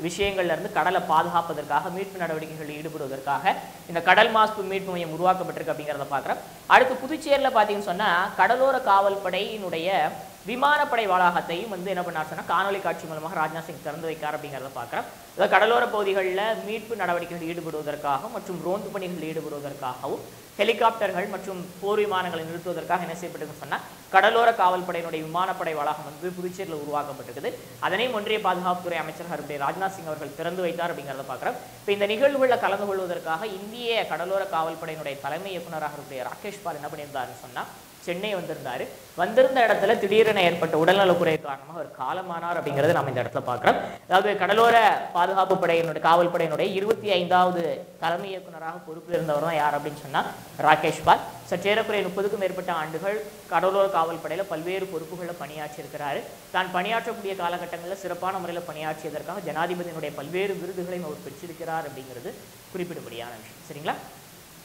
S1: விஷயங்கள்லேருந்து கடலை பாதுகாப்பதற்காக மீட்பு நடவடிக்கைகளில் ஈடுபடுவதற்காக இந்த கடல் மாசு மீட்பு மையம் உருவாக்கப்பட்டிருக்கு அப்படிங்கிறத பார்க்குறோம். அடுத்து புதுச்சேரியில் பார்த்தீங்கன்னு சொன்னால் கடலோர காவல் படையினுடைய விமானப்படை வளாகத்தையும் வந்து என்ன பண்ணார் சொன்னால் காணொலி காட்சி மூலமாக ராஜ்நாத் சிங் திறந்து வைக்கார் அப்படிங்கிறத பார்க்குறோம். அதாவது கடலோர பகுதிகளில் மீட்பு நடவடிக்கைகளில் ஈடுபடுவதற்காகவும் மற்றும் ரோந்து பணிகளில் ஈடுபடுவதற்காகவும் ஹெலிகாப்டர்கள் மற்றும் போர் விமானங்களை நிறுத்துவதற்காக என்ன செய்யப்பட்டிருக்குன்னு சொன்னால் கடலோர காவல் படையினுடைய விமானப்படை வளாகம் வந்து புதுச்சேரியில் உருவாக்கப்பட்டிருக்குது. அதனையும் ஒன்றிய பாதுகாப்புத்துறை அமைச்சர் ராஜ்நாத் சிங் அவர்கள் திறந்து வைத்தார் அப்படிங்கிறத பார்க்குறோம். இப்போ இந்த நிகழ்வுகளில் கலந்து கொள்வதற்காக இந்திய கடலோர காவல் படையினுடைய தலைமை இயக்குநராக இருக்கக்கூடிய ராகேஷ் பால் என்ன பண்ணியிருந்தாருன்னு சொன்னால் சென்னை வந்திருந்தார். வந்திருந்த இடத்துல திடீரென ஏற்பட்ட உடல்நலக்குறைவு காரணமாக அவர் காலமானார் அப்படிங்கிறத நம்ம இந்த இடத்துல பார்க்குறோம். அதாவது கடலோர பாதுகாப்பு படையினுடைய காவல் படையினுடைய 25வது தலைமை இயக்குநராக பொறுப்பில் இருந்தவர் தான் யார் அப்படின்னு சொன்னால் ராகேஷ் பால். சற்றேறக்குறைய 30க்கும் மேற்பட்ட ஆண்டுகள் கடலோர காவல் படையில் பல்வேறு பொறுப்புகளில் பணியாற்றியிருக்கிறாரு. தான் பணியாற்றக்கூடிய காலகட்டங்களில் சிறப்பான முறையில் பணியாற்றியதற்காக ஜனாதிபதியினுடைய பல்வேறு விருதுகளையும் அவர் பெற்றிருக்கிறார் அப்படிங்கிறது குறிப்பிடும்படியான விஷயம். சரிங்களா?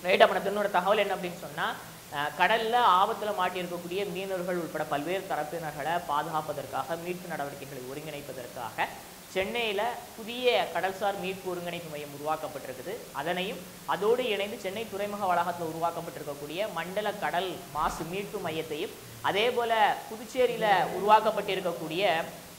S1: ரைட். அப்போ தன்னோட தகவல் என்ன அப்படின்னு சொன்னால் கடலில் ஆபத்தில் மாட்டியிருக்கக்கூடிய மீனவர்கள் உட்பட பல்வேறு தரப்பினர்களை பாதுகாப்பதற்காக மீட்பு நடவடிக்கைகளை ஒருங்கிணைப்பதற்காக சென்னையில் புதிய கடல்சார் மீட்பு ஒருங்கிணைப்பு மையம் உருவாக்கப்பட்டிருக்குது. அதனையும் அதோடு இணைந்து சென்னை துறைமுக வளாகத்தில் உருவாக்கப்பட்டிருக்கக்கூடிய மண்டல கடல் மாசு மீட்பு மையத்தையும் அதே போல் புதுச்சேரியில் உருவாக்கப்பட்டிருக்கக்கூடிய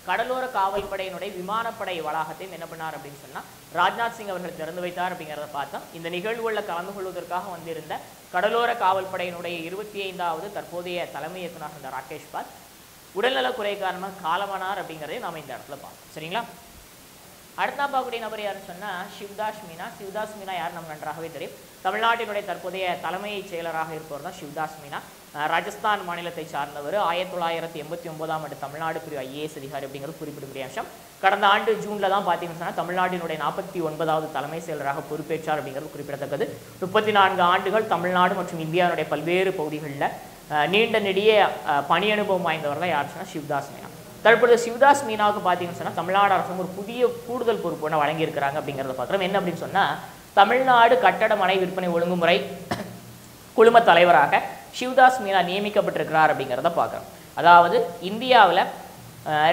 S1: கடலோர காவல்படையினுடைய விமானப்படை வளாகத்தையும் என்ன பண்ணார் அப்படின்னு சொன்னால் ராஜ்நாத் சிங் அவர்கள் திறந்து வைத்தார் அப்படிங்கிறத பார்த்தோம். இந்த நிகழ்வுகளில் கலந்து கொள்வதற்காக வந்திருந்த கடலோர காவல்படையினுடைய 25வது தற்போதைய தலைமை இயக்குனர் இருந்த ராகேஷ் பால் உடல்நலக்குறை காரணமாக காலமானார் அப்படிங்கிறதையும் நாம் இந்த இடத்துல பார்த்தோம். சரிங்களா? அடுத்த பார்க்கக்கூடிய நபர் யாருன்னு சொன்னால் சிவ்தாஸ் மீனா. சிவ்தாஸ் மீனா யார் நம்ம நன்றாகவே தெரியும். தமிழ்நாட்டினுடைய தற்போதைய தலைமை செயலராக இருப்பவர் தான் சிவ்தாஸ் மீனா. ராஜஸ்தான் மாநிலத்தை சார்ந்தவர். 1989ஆம் ஆண்டு தமிழ்நாடு பிரிவு IAS அதிகாரி அப்படிங்கிறது குறிப்பிடக்கூடிய அம்சம். கடந்த ஆண்டு ஜூனில் தான் பார்த்தீங்கன்னு சொன்னால் தமிழ்நாட்டினுடைய 49வது தலைமை செயலராக பொறுப்பேற்றார் அப்படிங்கிறது குறிப்பிடத்தக்கது. 34 ஆண்டுகள் தமிழ்நாடு மற்றும் இந்தியாவுடைய பல்வேறு பகுதிகளில் நீண்ட நெடிய பணி அனுபவம் வாய்ந்தவர் தான் யார் சொன்னால் சிவ்தாஸ் மீனா. தற்பொழுது சிவ்தாஸ் மீனாவுக்கு பார்த்தீங்கன்னு சொன்னால் தமிழ்நாடு அரசு ஒரு புதிய கூடுதல் பொறுப்பு ஒன்று வழங்கியிருக்கிறாங்க அப்படிங்கிறத பார்க்குறோம். என்ன அப்படின்னு சொன்னால் தமிழ்நாடு கட்டட மனை விற்பனை ஒழுங்குமுறை குழும தலைவராக சிவ்தாஸ் மீனா நியமிக்கப்பட்டிருக்கிறார் அப்படிங்கிறத பார்க்குறோம். அதாவது இந்தியாவில்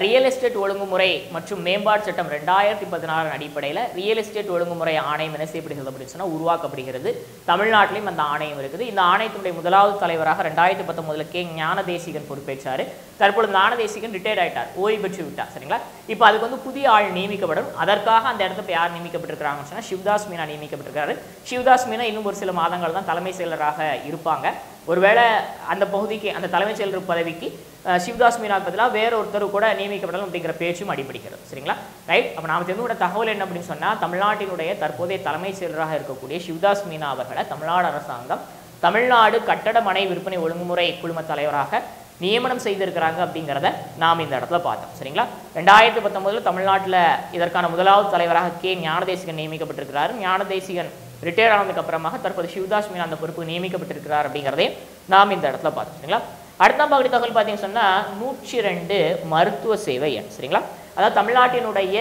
S1: ரியல் எஸ்டேட் ஒழுங்குமுறை மற்றும் மேம்பாட்டு சட்டம் 2016 அடிப்படையில் ரியல் எஸ்டேட் ஒழுங்குமுறை ஆணையம் என்ன செய்யப்படுகிறது அப்படின்னு சொன்னால் உருவாக்கப்படுகிறது. தமிழ்நாட்டிலையும் அந்த ஆணையம் இருக்குது. இந்த ஆணையத்தினுடைய முதலாவது தலைவராக 2019 கே ஞானதேசிகன் பொறுப்பேற்றார். தற்பொழுது ஞானதேசிகன் ரிட்டையர்ட் ஆகிட்டார், ஓய்வு பெற்று விட்டார். சரிங்களா? இப்போ அதுக்கு வந்து புதிய ஆள் நியமிக்கப்படும். அதற்காக அந்த இடத்துல யார் நியமிக்கப்பட்டிருக்கிறாங்கன்னு சொன்னால் சிவ்தாஸ் மீனா நியமிக்கப்பட்டிருக்காரு. சிவ்தாஸ் மீனா இன்னும் ஒரு சில மாதங்கள் தான் தலைமை செயலராக இருப்பாங்க. ஒருவேளை அந்த பகுதிக்கு அந்த தலைமைச் செயலர் பதவிக்கு சிவ்தாஸ் மீனாவுக்கு பதிலாக வேற ஒருத்தர் கூட நியமிக்கப்படலாம் அப்படிங்கிற பேச்சும் அடிபடுகிறது. சரிங்களா? ரைட். அப்போ நாம் தெரிந்துவிட தகவல் என்ன அப்படின்னு சொன்னால் தமிழ்நாட்டினுடைய தற்போதைய தலைமைச் செயலராக இருக்கக்கூடிய சிவ்தாஸ் மீனா அவர்களை தமிழ்நாடு அரசாங்கம் தமிழ்நாடு கட்டட மனை விற்பனை ஒழுங்குமுறை குழும தலைவராக நியமனம் செய்திருக்கிறாங்க அப்படிங்கிறத நாம் இந்த இடத்துல பார்த்தோம். சரிங்களா? 2019 தமிழ்நாட்டில் இதற்கான முதலாவது தலைவராக கே ஞானதேசிகன் நியமிக்கப்பட்டிருக்கிறார். ஞானதேசிகன் ரிட்டையர் ஆனதுக்கு அப்புறமாக தற்போது சிவ்தாஸ் மீனா அந்த பொறுப்பு நியமிக்கப்பட்டிருக்கிறார் அப்படிங்கிறதையும் நாம் இந்த இடத்துல பார்த்தோம். சரிங்களா? அடுத்த பகுதி தகவல் பார்த்தீங்கன்னு சொன்னால் 102 மருத்துவ சேவை எண். சரிங்களா? அதாவது தமிழ்நாட்டினுடைய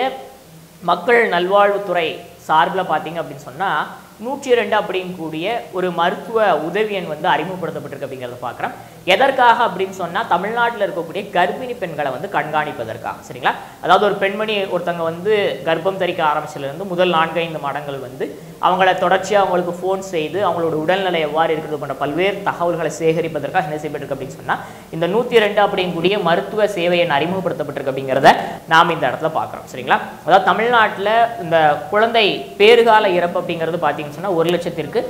S1: மக்கள் நல்வாழ்வுத்துறை சார்பில் பார்த்தீங்க அப்படின்னு சொன்னால் 102 அப்படின்னு கூடிய ஒரு மருத்துவ உதவி எண் வந்து அறிமுகப்படுத்தப்பட்டிருக்கு அப்படிங்கிறத பார்க்குறோம். எதற்காக அப்படின்னு சொன்னால் தமிழ்நாட்டில் இருக்கக்கூடிய கர்ப்பிணி பெண்களை வந்து கண்காணிப்பதற்காக. சரிங்களா? அதாவது ஒரு பெண்மணி ஒருத்தங்க வந்து கர்ப்பம் தரிக்க ஆரம்பிச்சிலேருந்து முதல் 4-5 மாதங்கள் வந்து அவங்கள தொடர்ச்சியாக அவங்களுக்கு ஃபோன் செய்து அவங்களோட உடல்நிலை எவ்வாறு இருக்கிறது போன்ற பல்வேறு தகவல்களை சேகரிப்பதற்காக என்ன செய்யப்பட்டிருக்கு அப்படின்னு சொன்னால் இந்த 102 அப்படிங்கக்கூடிய மருத்துவ சேவை எண் அறிமுகப்படுத்தப்பட்டிருக்கு அப்படிங்கிறத நாம் இந்த இடத்துல பார்க்குறோம். சரிங்களா? அதாவது தமிழ்நாட்டில் இந்த குழந்தை பேறுகால இறப்பு அப்படிங்கிறது பார்த்தீங்கன்னு சொன்னால் 1 லட்சத்திற்கு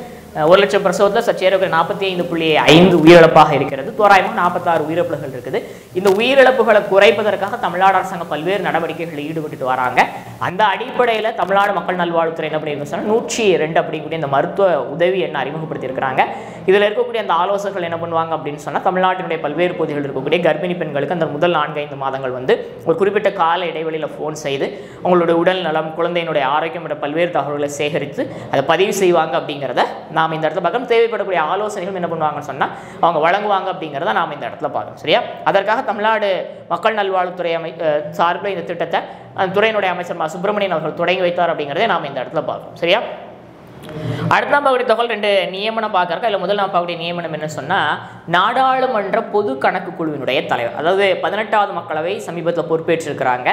S1: 1 லட்சம் பிரசவத்தில் சற்றேறக்குறை 45.5 உயிரிழப்பாக இருக்கிறது. தோராயமாக 46 உயிரிழப்புகள் இருக்குது. இந்த உயிரிழப்புகளை குறைப்பதற்காக தமிழ்நாடு அரசாங்கம் பல்வேறு நடவடிக்கைகளில் ஈடுபட்டு வராங்க. அந்த அடிப்படையில் தமிழ்நாடு மக்கள் நல்வாழ்வுத்துறை என்ன பண்ணியிருக்கோம் சொன்னால் 102 அப்படிங்கக்கூடிய இந்த மருத்துவ உதவி எண்ணை அறிமுகப்படுத்தியிருக்கிறாங்க. இதில் இருக்கக்கூடிய அந்த ஆலோசகர்கள் என்ன பண்ணுவாங்க அப்படின்னு சொன்னால் தமிழ்நாட்டினுடைய பல்வேறு பகுதிகளில் இருக்கக்கூடிய கர்ப்பிணி பெண்களுக்கு அந்த முதல் 4-5 மாதங்கள் வந்து ஒரு குறிப்பிட்ட கால இடைவெளியில் ஃபோன் செய்து அவங்களுடைய உடல் நலம் குழந்தையினுடைய ஆரோக்கியம் என்ற பல்வேறு தகவல்களை சேகரித்து அதை பதிவு செய்வாங்க அப்படிங்கிறத நாம் இந்த இடத்துல பார்க்கணும். தேவைப்படக்கூடிய ஆலோசனைகள் என்ன பண்ணுவாங்கன்னு சொன்னால் அவங்க வழங்குவாங்க அப்படிங்கிறத நாம் இந்த இடத்துல பார்க்கணும். சரியா? அதற்காக தமிழ்நாடு மக்கள் நல்வாழ்வுத்துறை சார்பில் இந்த திட்டத்தை அந்த துறையினுடைய அமைச்சர் சுப்பிரமணியன் அவர்கள் தொடங்கி வைத்தார் அப்படிங்கிறத நாம் இந்த இடத்துல பார்க்கணும். சரியா? அடுத்த பார்க்கக்கூடிய தகவல் 2 நியமனம் பார்க்கறக்க. இல்லை முதல் நாம் பார்க்கக்கூடிய நியமனம் என்ன சொன்னால் நாடாளுமன்ற பொது கணக்கு குழுவினுடைய தலைவர். அதாவது 18வது மக்களவை சமீபத்தில் பொறுப்பேற்றிருக்கிறாங்க.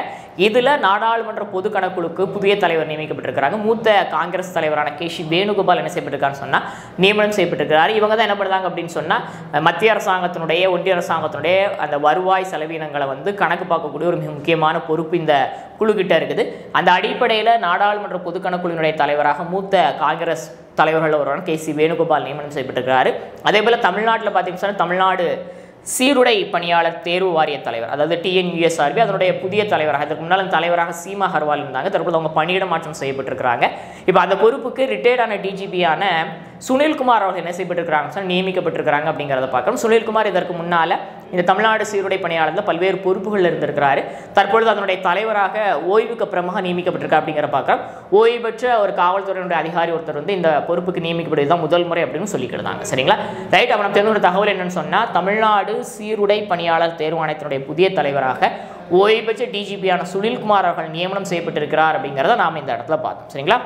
S1: இதில் நாடாளுமன்ற பொது கணக்குழுக்கு புதிய தலைவர் நியமிக்கப்பட்டிருக்கிறாங்க. மூத்த காங்கிரஸ் தலைவரான KC வேணுகோபால் என்ன செய்யப்பட்டிருக்காருன்னு சொன்னால் நியமனம் செய்யப்பட்டிருக்கிறார். இவங்க தான் என்ன பண்ணுறாங்க அப்படின்னு சொன்னால் மத்திய அரசாங்கத்தினுடைய ஒன்றிய அரசாங்கத்தினுடைய அந்த வருவாய் செலவினங்களை வந்து கணக்கு பார்க்கக்கூடிய ஒரு மிக முக்கியமான பொறுப்பு இந்த குழு கிட்ட இருக்குது. அந்த அடிப்படையில் நாடாளுமன்ற பொது கணக்குழுவினுடைய தலைவராக மூத்த காங்கிரஸ் தலைவர்கள் ஒருவரான KC வேணுகோபால் நியமனம் செய்யப்பட்டிருக்கிறாரு. அதே போல் தமிழ்நாட்டில் பார்த்தீங்கன்னா தமிழ்நாடு சீருடை பணியாளர் தேர்வு வாரிய தலைவர், அதாவது TNUSRB அதனுடைய புதிய தலைவராக, இதற்கு முன்னால் தலைவராக சீமா அகர்வால் இருந்தாங்க. தற்போது அவங்க பணியிட மாற்றம் செய்யப்பட்டிருக்கிறாங்க. இப்போ அந்த பொறுப்புக்கு ரிட்டையர்டான DGP-யான சுனில்குமார் அவர்கள் என்ன செய்யப்பட்டிருக்கிறாங்க நியமிக்கப்பட்டிருக்கிறாங்க அப்படிங்கிறத பார்க்குறோம். சுனில்குமார் இதற்கு முன்னால் இந்த தமிழ்நாடு சீருடை பணியாளர்கள் பல்வேறு பொறுப்புகள் இருந்திருக்கிறாரு. தற்பொழுது அதனுடைய தலைவராக ஓய்வுக்கு அப்புறமாக நியமிக்கப்பட்டிருக்கா அப்படிங்கிற பார்க்குறோம். ஓய்வு பெற்ற ஒரு காவல்துறையினுடைய அதிகாரி ஒருத்தர் வந்து இந்த பொறுப்புக்கு நியமிக்கப்படுவது தான் முதல் முறை அப்படின்னு சொல்லிக்கிட்டாங்க. சரிங்களா? ரைட். அப்போ நம்ம தெரிஞ்ச ஒரு தகவல் என்னன்னு சொன்னால் தமிழ்நாடு சீருடை பணியாளர் தேர்வு ஆணையத்தினுடைய புதிய தலைவராக ஓய்வு பெற்ற DGP-யான சுனில்குமார் அவர்கள் நியமனம் செய்யப்பட்டிருக்கிறார் அப்படிங்கிறத நாம் இந்த இடத்துல பார்த்தோம். சரிங்களா?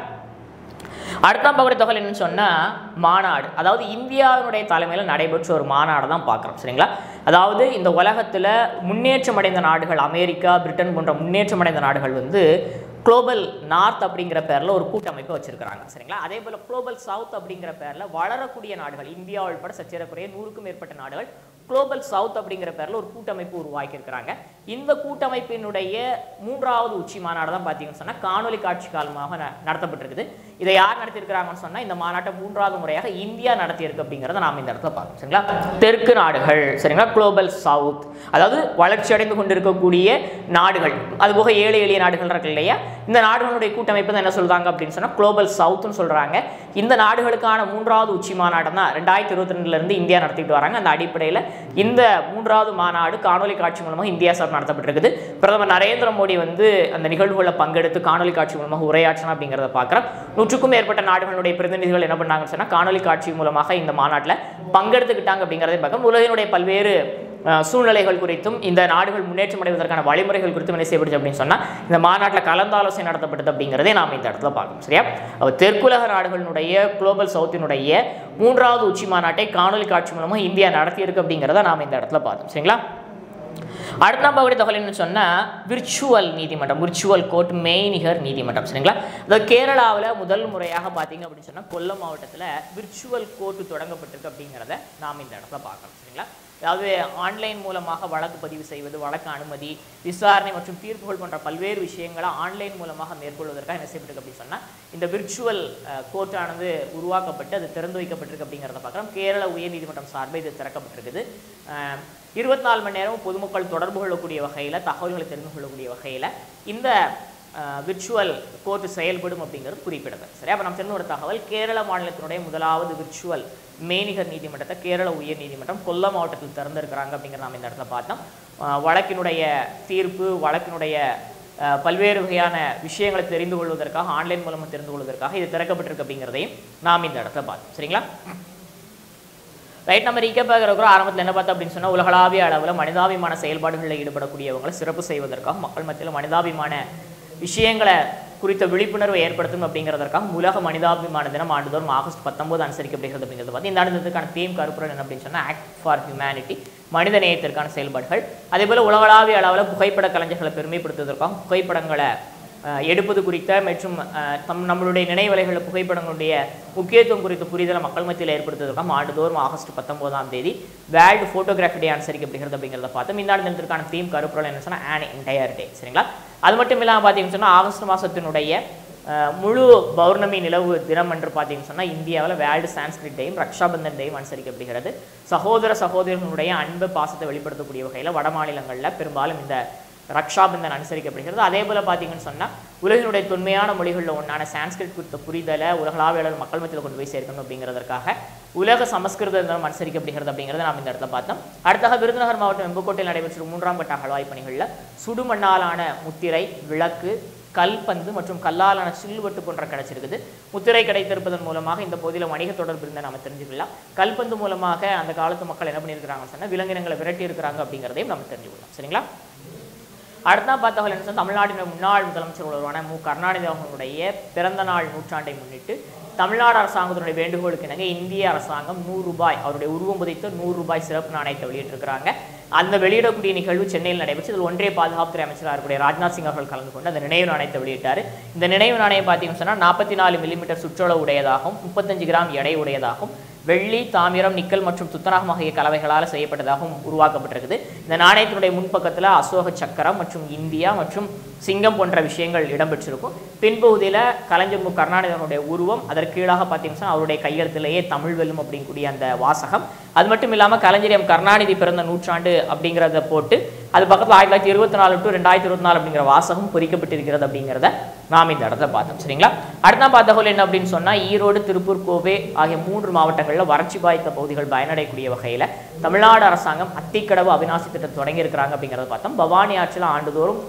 S1: அடுத்த பகுதி தொகை என்னன்னு சொன்னால் மாநாடு, அதாவது இந்தியாவினுடைய தலைமையில் நடைபெற்ற ஒரு மாநாடு தான் பார்க்குறோம். சரிங்களா? அதாவது இந்த உலகத்தில் முன்னேற்றம் அடைந்த நாடுகள், அமெரிக்கா, பிரிட்டன் போன்ற முன்னேற்றம் அடைந்த நாடுகள் வந்து குளோபல் நார்த் அப்படிங்கிற பேரில் ஒரு கூட்டமைப்பை வச்சிருக்கிறாங்க. சரிங்களா? அதே போல் குளோபல் சவுத் அப்படிங்கிற பேரில் வளரக்கூடிய நாடுகள், இந்தியா உள்பட சற்றேறக்குறைய 100க்கும் மேற்பட்ட நாடுகள் குளோபல் சவுத் அப்படிங்கிற பேரில் ஒரு கூட்டமைப்பு உருவாக்கி இருக்கிறாங்க. இந்த கூட்டமைப்பினுடைய 3வது உச்சி மாநாடு தான் பார்த்தீங்கன்னு சொன்னால் காணொலி காட்சி காலமாக நடத்தப்பட்டிருக்குது. இதை யார் நடத்தியிருக்கிறாங்கன்னு சொன்னால் இந்த மாநாட்டை 3வது முறையாக இந்தியா நடத்தியிருக்கு அப்படிங்கிறத நாம் இந்த இடத்துல பார்க்கணும். சரிங்களா? தெற்கு நாடுகள், சரிங்களா, குளோபல் சவுத், அதாவது வளர்ச்சி அடைந்து கொண்டிருக்கக்கூடிய நாடுகள், அதுபோக ஏழை எளிய நாடுகள் இருக்கு இல்லையா, இந்த நாடுகளுடைய கூட்டமைப்பு தான் என்ன சொல்றாங்க அப்படின்னு சொன்னால் குளோபல் சவுத்னு சொல்றாங்க. இந்த நாடுகளுக்கான 3வது உச்சி மாநாடு தான் 2022 இருந்து இந்தியா நடத்திட்டு வராங்க. அந்த அடிப்படையில் இந்த 3வது மாநாடு காணொலி காட்சி மூலமாக இந்தியா சார்பில் நடத்தப்பட்டிருக்குது. பிரதமர் நரேந்திர மோடி வந்து அந்த நிகழ்வுகளை பங்கெடுத்து காணொலி காட்சி மூலமாக உரையாற்றணும் அப்படிங்கிறத பார்க்குறோம். 100க்கும் மேற்பட்ட நாடுகளுடைய பிரதிநிதிகள் என்ன பண்ணாங்கன்னு சொன்னால் காணொலி காட்சி மூலமாக இந்த மாநாட்டில் பங்கெடுத்துக்கிட்டாங்க அப்படிங்கிறதை பார்க்கணும். உலகினுடைய பல்வேறு சூழ்நிலைகள் குறித்தும் இந்த நாடுகள் முன்னேற்றம் அடைவதற்கான வழிமுறைகள் குறித்தும் என்ன செய்யப்படுது அப்படின்னு சொன்னால் இந்த மாநாட்டில் கலந்தாலோசனை நடத்தப்பட்டது அப்படிங்கிறதே நாம் இந்த இடத்துல பார்க்கணும். சரியா? தெற்குலக நாடுகளினுடைய குளோபல் சவுத்தினுடைய 3வது உச்சி மாநாட்டை காணொலி காட்சி மூலமாக இந்தியா நடத்தியிருக்கு அப்படிங்கிறத நாம் இந்த இடத்துல பார்த்தோம். சரிங்களா? அடுத்த பகுதி தொகை என்ன சொன்னால் விர்ச்சுவல் நீதிமன்றம், விர்ச்சுவல் கோர்ட், மெய்நிகர் நீதிமன்றம். சரிங்களா? அதாவது கேரளாவில் முதல் முறையாக பார்த்தீங்க அப்படின்னு சொன்னால் கொல்லம் மாவட்டத்தில் விர்ச்சுவல் கோர்ட்டு தொடங்கப்பட்டிருக்கு அப்படிங்கிறத நாம் இந்த இடத்துல பார்க்கணும். சரிங்களா? அதாவது ஆன்லைன் மூலமாக வழக்கு பதிவு செய்வது, வழக்கு அனுமதி, விசாரணை மற்றும் தீர்ப்புகள் போன்ற பல்வேறு விஷயங்களை ஆன்லைன் மூலமாக மேற்கொள்வதற்காக என்ன செய்யப்பட்டிருக்கு அப்படின்னு சொன்னால் இந்த விர்ச்சுவல் கோர்ட்டானது உருவாக்கப்பட்டு அது திறந்து வைக்கப்பட்டிருக்கு அப்படிங்கிறத பார்க்குறோம். கேரள உயர்நீதிமன்றம் சார்பில் இது திறக்கப்பட்டிருக்குது. 24 மணி நேரமும் பொதுமக்கள் தொடர்பு கொள்ளக்கூடிய வகையில், தகவல்களை தெரிந்து கொள்ளக்கூடிய வகையில் இந்த விர்ச்சுவல் கோர்ட்டு செயல்படும் அப்படிங்கிறது குறிப்பிடத்தக்கது. சரி, அப்போ நம்ம தெரிந்த ஒரு தகவல், கேரள மாநிலத்தினுடைய முதலாவது விர்ச்சுவல் மெய்நிகர் நீதிமன்றத்தை கேரள உயர் நீதிமன்றம் கொல்லம் மாவட்டத்தில் திறந்திருக்கிறாங்க அப்படிங்கிற நாம் இந்த இடத்துல பார்த்தோம். வழக்கினுடைய தீர்ப்பு, வழக்கினுடைய பல்வேறு வகையான விஷயங்களை தெரிந்து கொள்வதற்காக, ஆன்லைன் மூலமாக தெரிந்து கொள்வதற்காக இது திறக்கப்பட்டிருக்கு அப்படிங்கிறதையும் நாம் இந்த இடத்துல பார்த்தோம். சரிங்களா? ரைட், நம்ம ரீகேப்பாக இருக்கிறோம். ஆரம்பத்தில் என்ன பார்த்தோம் அப்படின்னு சொன்னால் உலகளாவிய அளவில் மனிதாபிமான செயல்பாடுகளில் ஈடுபடக்கூடியவங்களை சிறப்பு செய்வதற்காக, மக்கள் மத்தியில் மனிதாபிமான விஷயங்களை குறித்த விழிப்புணர்வை ஏற்படுத்தணும் அப்படிங்கிறதற்காக உலக மனிதாபிமான தினம் ஆண்டுதோறும் ஆகஸ்ட் 19 அனுசரிக்கப்படுகிறது அப்படிங்கிறது பார்த்து இந்த ஆண்டுக்கான தீம் கருப்பொருள் என்ன அப்படின்னு சொன்னால் ஆக்ட் ஃபார் ஹியூமனிட்டி, மனித நேயத்திற்கான செயல்பாடுகள். அதேபோல் உலகளாவிய அளவில் புகைப்பட கலைஞர்களை பெருமைப்படுத்துவதற்காக புகைப்படங்களை எடுப்பது குறித்த மற்றும் நம்மளுடைய நினைவலைகளில் புகைப்படங்களுடைய முக்கியத்துவம் குறித்த புரிதலை மக்கள் மத்தியில் ஏற்படுத்துவதற்காக ஆண்டுதோறும் ஆகஸ்ட் 19 வேர்ல்டு ஃபோட்டோகிராஃபி டே அனுசரிக்கப்படுகிறது அப்படிங்கிறத பார்த்தோம். இந்த ஆண்டு தினத்திற்கான தீம் கருப்பொருள் என்ன சொன்னால் ஆன் என்டையர் டே. சரிங்களா? அது மட்டும் இல்லாமல் பார்த்தீங்கன்னு சொன்னால் ஆகஸ்ட் மாதத்தினுடைய முழு பௌர்ணமி நிலவு தினம் என்று பார்த்தீங்கன்னு சொன்னால் இந்தியாவில் வேர்ல்டு சான்ஸ்கிரிட் டேயும் ரக்ஷாபந்தன் டேயும் அனுசரிக்கப்படுகிறது. சகோதர சகோதரர்களுடைய அன்பு பாசத்தை வெளிப்படுத்தக்கூடிய வகையில் வட மாநிலங்களில் பெரும்பாலும் இந்த ரக்ஷாபந்தன் அனுசரிக்கப்படுகிறது. அதே போல் பார்த்தீங்கன்னு சொன்னால் உலகினுடைய தொன்மையான மொழிகளில் ஒன்றான சான்ஸ்கிரிட் குறித்த புரிதலை உலகளாவிய அளவில் மக்கள் மத்தியில் கொண்டு போய் சேர்க்கணும் அப்படிங்கிறதுக்காக உலக சமஸ்கிருத தினம் அனுசரிக்கப்படுகிறது அப்படிங்கிறத நாம் இந்த இடத்துல பார்த்தோம். அடுத்தாக விருதுநகர் மாவட்டம் வெம்புக்கோட்டையில் நடைபெற்ற 3ஆம் கட்ட அகழ்வாய்வு பணிகளில் சுடுமண்ணாலான முத்திரை, விளக்கு, கல்பந்து மற்றும் கல்லாலான சில்வெட்டு போன்ற கிடைச்சிருக்குது. முத்திரை கிடைத்திருப்பதன் மூலமாக இந்த பகுதியில் வணிக தொடர்பு இருந்தால் நம்ம தெரிஞ்சுக்கலாம். கல்பந்து மூலமாக அந்த காலத்து மக்கள் என்ன பண்ணியிருக்கிறாங்கன்னு சொன்னால் விலங்கினங்களை விரட்டி இருக்கிறாங்க அப்படிங்கிறதையும் நம்ம தெரிஞ்சுக்கலாம். சரிங்களா? அடுத்த பார்த்தவர்கள் என்ன சொன்னால் தமிழ்நாட்டின் முன்னாள் முதலமைச்சர் ஒருவரான மு. கருணாநிதி அவர்களுடைய பிறந்த நாள் நூற்றாண்டை முன்னிட்டு தமிழ்நாடு அரசாங்கத்தினுடைய வேண்டுகோளுக்கு இணங்க இந்திய அரசாங்கம் ₹100 அவருடைய உருவம் புதைத்த ₹100 சிறப்பு நாணயத்தை வெளியிட்டிருக்கிறாங்க. அந்த வெளியிடக்கூடிய நிகழ்வு சென்னையில் நடைபெற்று இதில் ஒன்றிய பாதுகாப்புத்துறை அமைச்சராக இருக்கக்கூடிய ராஜ்நாத் சிங் அவர்கள் கலந்து கொண்டு அந்த நினைவு நாணயத்தை வெளியிட்டார். இந்த நினைவு நாணயம் பார்த்தீங்கன்னு சொன்னால் 44 மில்லிமீட்டர் சுற்றளவு உடையதாகவும் 35 கிராம் எடை உடையதாகவும் வெள்ளி, தாமிரம், நிக்கல் மற்றும் துத்தநாகம் ஆகிய கலவைகளால் செய்யப்பட்டதாகவும் உருவாக்கப்பட்டிருக்குது. இந்த நாணயத்தினுடைய முன்பக்கத்தில் அசோக சக்கரம் மற்றும் இந்தியா மற்றும் சிங்கம் போன்ற விஷயங்கள் இடம்பெற்றிருக்கும். பின்பகுதியில் கலைஞர் மு. கருணாநிதியினுடைய உருவம், அதற்கு கீழாக பார்த்தீங்கன்னா அவருடைய கையெழுத்திலேயே தமிழ் வெல்லும் அப்படிங்கக்கூடிய அந்த வாசகம். அது மட்டும் இல்லாமல் கலைஞர் எம். கருணாநிதி பிறந்த நூற்றாண்டு அப்படிங்கிறத போட்டு அது பக்கத்தில் 1924 to 2024 அப்படிங்கிற வாசகம் பொறிக்கப்பட்டிருக்கிறது அப்படிங்கிறத நாம் இந்த இடத்துல பார்த்தோம். சரிங்களா? அடுத்த பார்த்தகோல் என்ன அப்படின்னு சொன்னால் ஈரோடு, திருப்பூர், கோவை ஆகிய 3 மாவட்டங்களில் வறட்சி பாதித்த பகுதிகள் பயனடையக்கூடிய வகையில் தமிழ்நாடு அரசாங்கம் அத்திக்கடவு அவிநாசி திட்டத்தை தொடங்கி இருக்கிறாங்க அப்படிங்கிறத பார்த்தோம். பவானி ஆற்றில் ஆண்டுதோறும்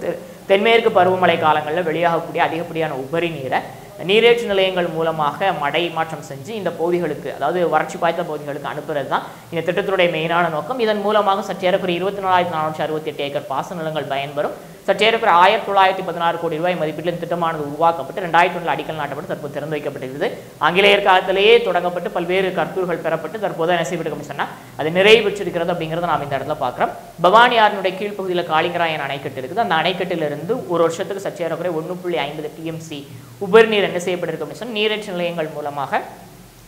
S1: தென்மேற்கு பருவமழை காலங்களில் வெளியாகக்கூடிய அதிகப்படியான உபரி நீரை நீரேற்று நிலையங்கள் மூலமாக மடை மாற்றம் செஞ்சு இந்த பகுதிகளுக்கு, அதாவது வறட்சி பாய்ந்த பகுதிகளுக்கு அனுப்புறது தான் இந்த திட்டத்தினுடைய மெயினான நோக்கம். இதன் மூலமாக சற்றேறக்குரிய 24,468 ஏக்கர் பாசன நிலங்கள் பயன்பெறும். சற்றேறக்குற 1916 கோடி ரூபாய் மதிப்பீட்டில் திட்டமானது உருவாக்கப்பட்டு 2001 அடிக்கல் நாட்டப்பட்டு தற்போது திறந்து வைக்கப்பட்டிருக்கிறது. ஆங்கிலேயர் காலத்திலேயே தொடங்கப்பட்டு பல்வேறு கருத்துகள் பெறப்பட்டு தற்போது என்ன செய்யப்பட்டு சொன்னா அது நிறைவு பெற்றிருக்கிறது அப்படிங்கிறத நாம் இந்த இடத்துல பார்க்கிறோம். பவானி ஆறினுடைய கீழ்ப்பகுதியில் காளிங்கராயன் அணைக்கட்டு இருக்குது. அந்த அணைக்கட்டிலிருந்து ஒரு வருஷத்துக்கு சற்றேறக்குறை 1.50 TMC உபரிநீர் என்ன செய்யப்பட்டிருக்கு அப்படின்னு சொன்னால் நீரேற்று நிலையங்கள் மூலமாக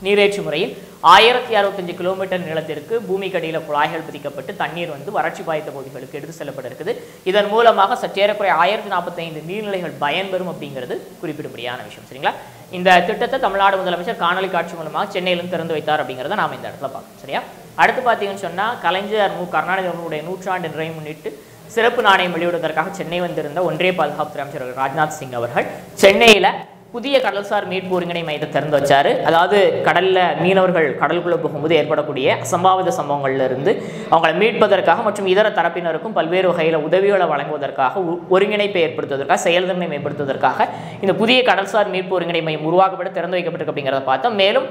S1: நீரேற்று முறையில் 1065 கிலோமீட்டர் நிலத்திற்கு பூமிக்கடியில் குழாய்கள் பதிக்கப்பட்டு தண்ணீர் வறட்சி பாதித்த பகுதிகளுக்கு எடுத்து செல்லப்பட்டிருக்குது. இதன் மூலமாக சற்றேறக்குறை 1045 நீர்நிலைகள் பயன்பெறும் அப்படிங்கிறது குறிப்பிடும்படியான விஷயம். சரிங்களா? இந்த திட்டத்தை தமிழ்நாடு முதலமைச்சர் காணொலி காட்சி மூலமாக சென்னையிலிருந்து திறந்து வைத்தார் அப்படிங்கிறத நாம் இந்த இடத்துல பார்க்கணும். சரியா? அடுத்து பார்த்தீங்கன்னு சொன்னால் கலைஞர் கருணாநிதி அவர்களுடைய 100ஆண்டு நிறைவை முன்னிட்டு சிறப்பு நாணயம் வெளியிடுவதற்காக சென்னை வந்திருந்த ஒன்றிய பாதுகாப்புத்துறை அமைச்சர் ராஜ்நாத் சிங் அவர்கள் சென்னையில் புதிய கடல்சார் மீட்பு ஒருங்கிணை மையத்தை திறந்து வச்சாரு. அதாவது கடல்ல மீனவர்கள் கடலுக்குள்ள போகும்போது ஏற்படக்கூடிய அசம்பாவித சம்பவங்கள்ல இருந்து அவங்களை மீட்பதற்காக மற்றும் இதர தரப்பினருக்கும் பல்வேறு வகையில் உதவிகளை வழங்குவதற்காக ஒருங்கிணைப்பை ஏற்படுத்துவதற்காக செயல்திறனை மேம்படுத்துவதற்காக இந்த புதிய கடல்சார் மீட்பு ஒருங்கிணை மையம் உருவாக்கப்பட்டு திறந்து வைக்கப்பட்டிருக்கு அப்படிங்கிறத பார்த்தோம். மேலும்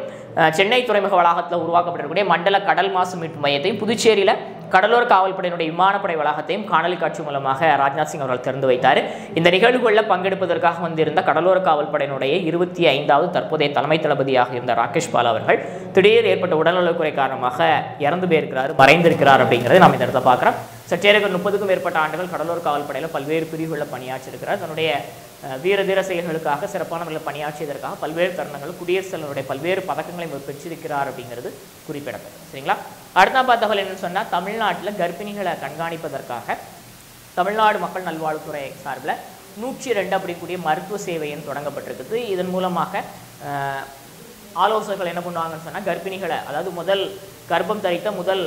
S1: சென்னை துறைமுக வளாகத்தில் உருவாக்கப்பட்டிருக்கக்கூடிய மண்டல கடல் மாசு மீட்பு மையத்தையும் புதுச்சேரியில் கடலோர காவல்படையினுடைய விமானப்படை வளாகத்தையும் காணொலி காட்சி மூலமாக ராஜ்நாத் சிங் அவர்கள் திறந்து வைத்தார். இந்த நிகழ்வுகளில் பங்கெடுப்பதற்காக வந்திருந்த கடலோர காவல்படையினுடைய 25வது தற்போதைய தலைமை தளபதியாக இருந்த ராகேஷ் பால் அவர்கள் திடீர் ஏற்பட்ட உடல்நலக்குறை காரணமாக இறந்து போயிருக்கிறார், மறைந்திருக்கிறார் அப்படிங்கிறத நாம் இந்த இடத்துல பார்க்குறோம். சற்றேறக்குற 30க்கும் மேற்பட்ட ஆண்டுகள் கடலோர காவல்படையில் பல்வேறு பிரிவுகளில் பணியாற்றியிருக்கிறார். தன்னுடைய வீரதீர செயல்களுக்காக சிறப்பான முறையில் பணியாற்றியதற்காக பல்வேறு தருணங்கள் குடியரசுத் தலைவருடைய பல்வேறு பதக்கங்களை பெற்றிருக்கிறார் அப்படிங்கிறது குறிப்பிடத்தக்கது. சரிங்களா? அடுத்த தகவல் என்னன்னு சொன்னால் தமிழ்நாட்டில் கர்ப்பிணிகளை கண்காணிப்பதற்காக தமிழ்நாடு மக்கள் நல்வாழ்வுத்துறை சார்பில் 102 அப்படிக்கூடிய மருத்துவ சேவைன்னு தொடங்கப்பட்டிருக்குது. இதன் மூலமாக ஆலோசகர்கள் என்ன பண்ணுவாங்கன்னு சொன்னால் கர்ப்பிணிகளை, அதாவது முதல் கர்ப்பம் தரித்த முதல்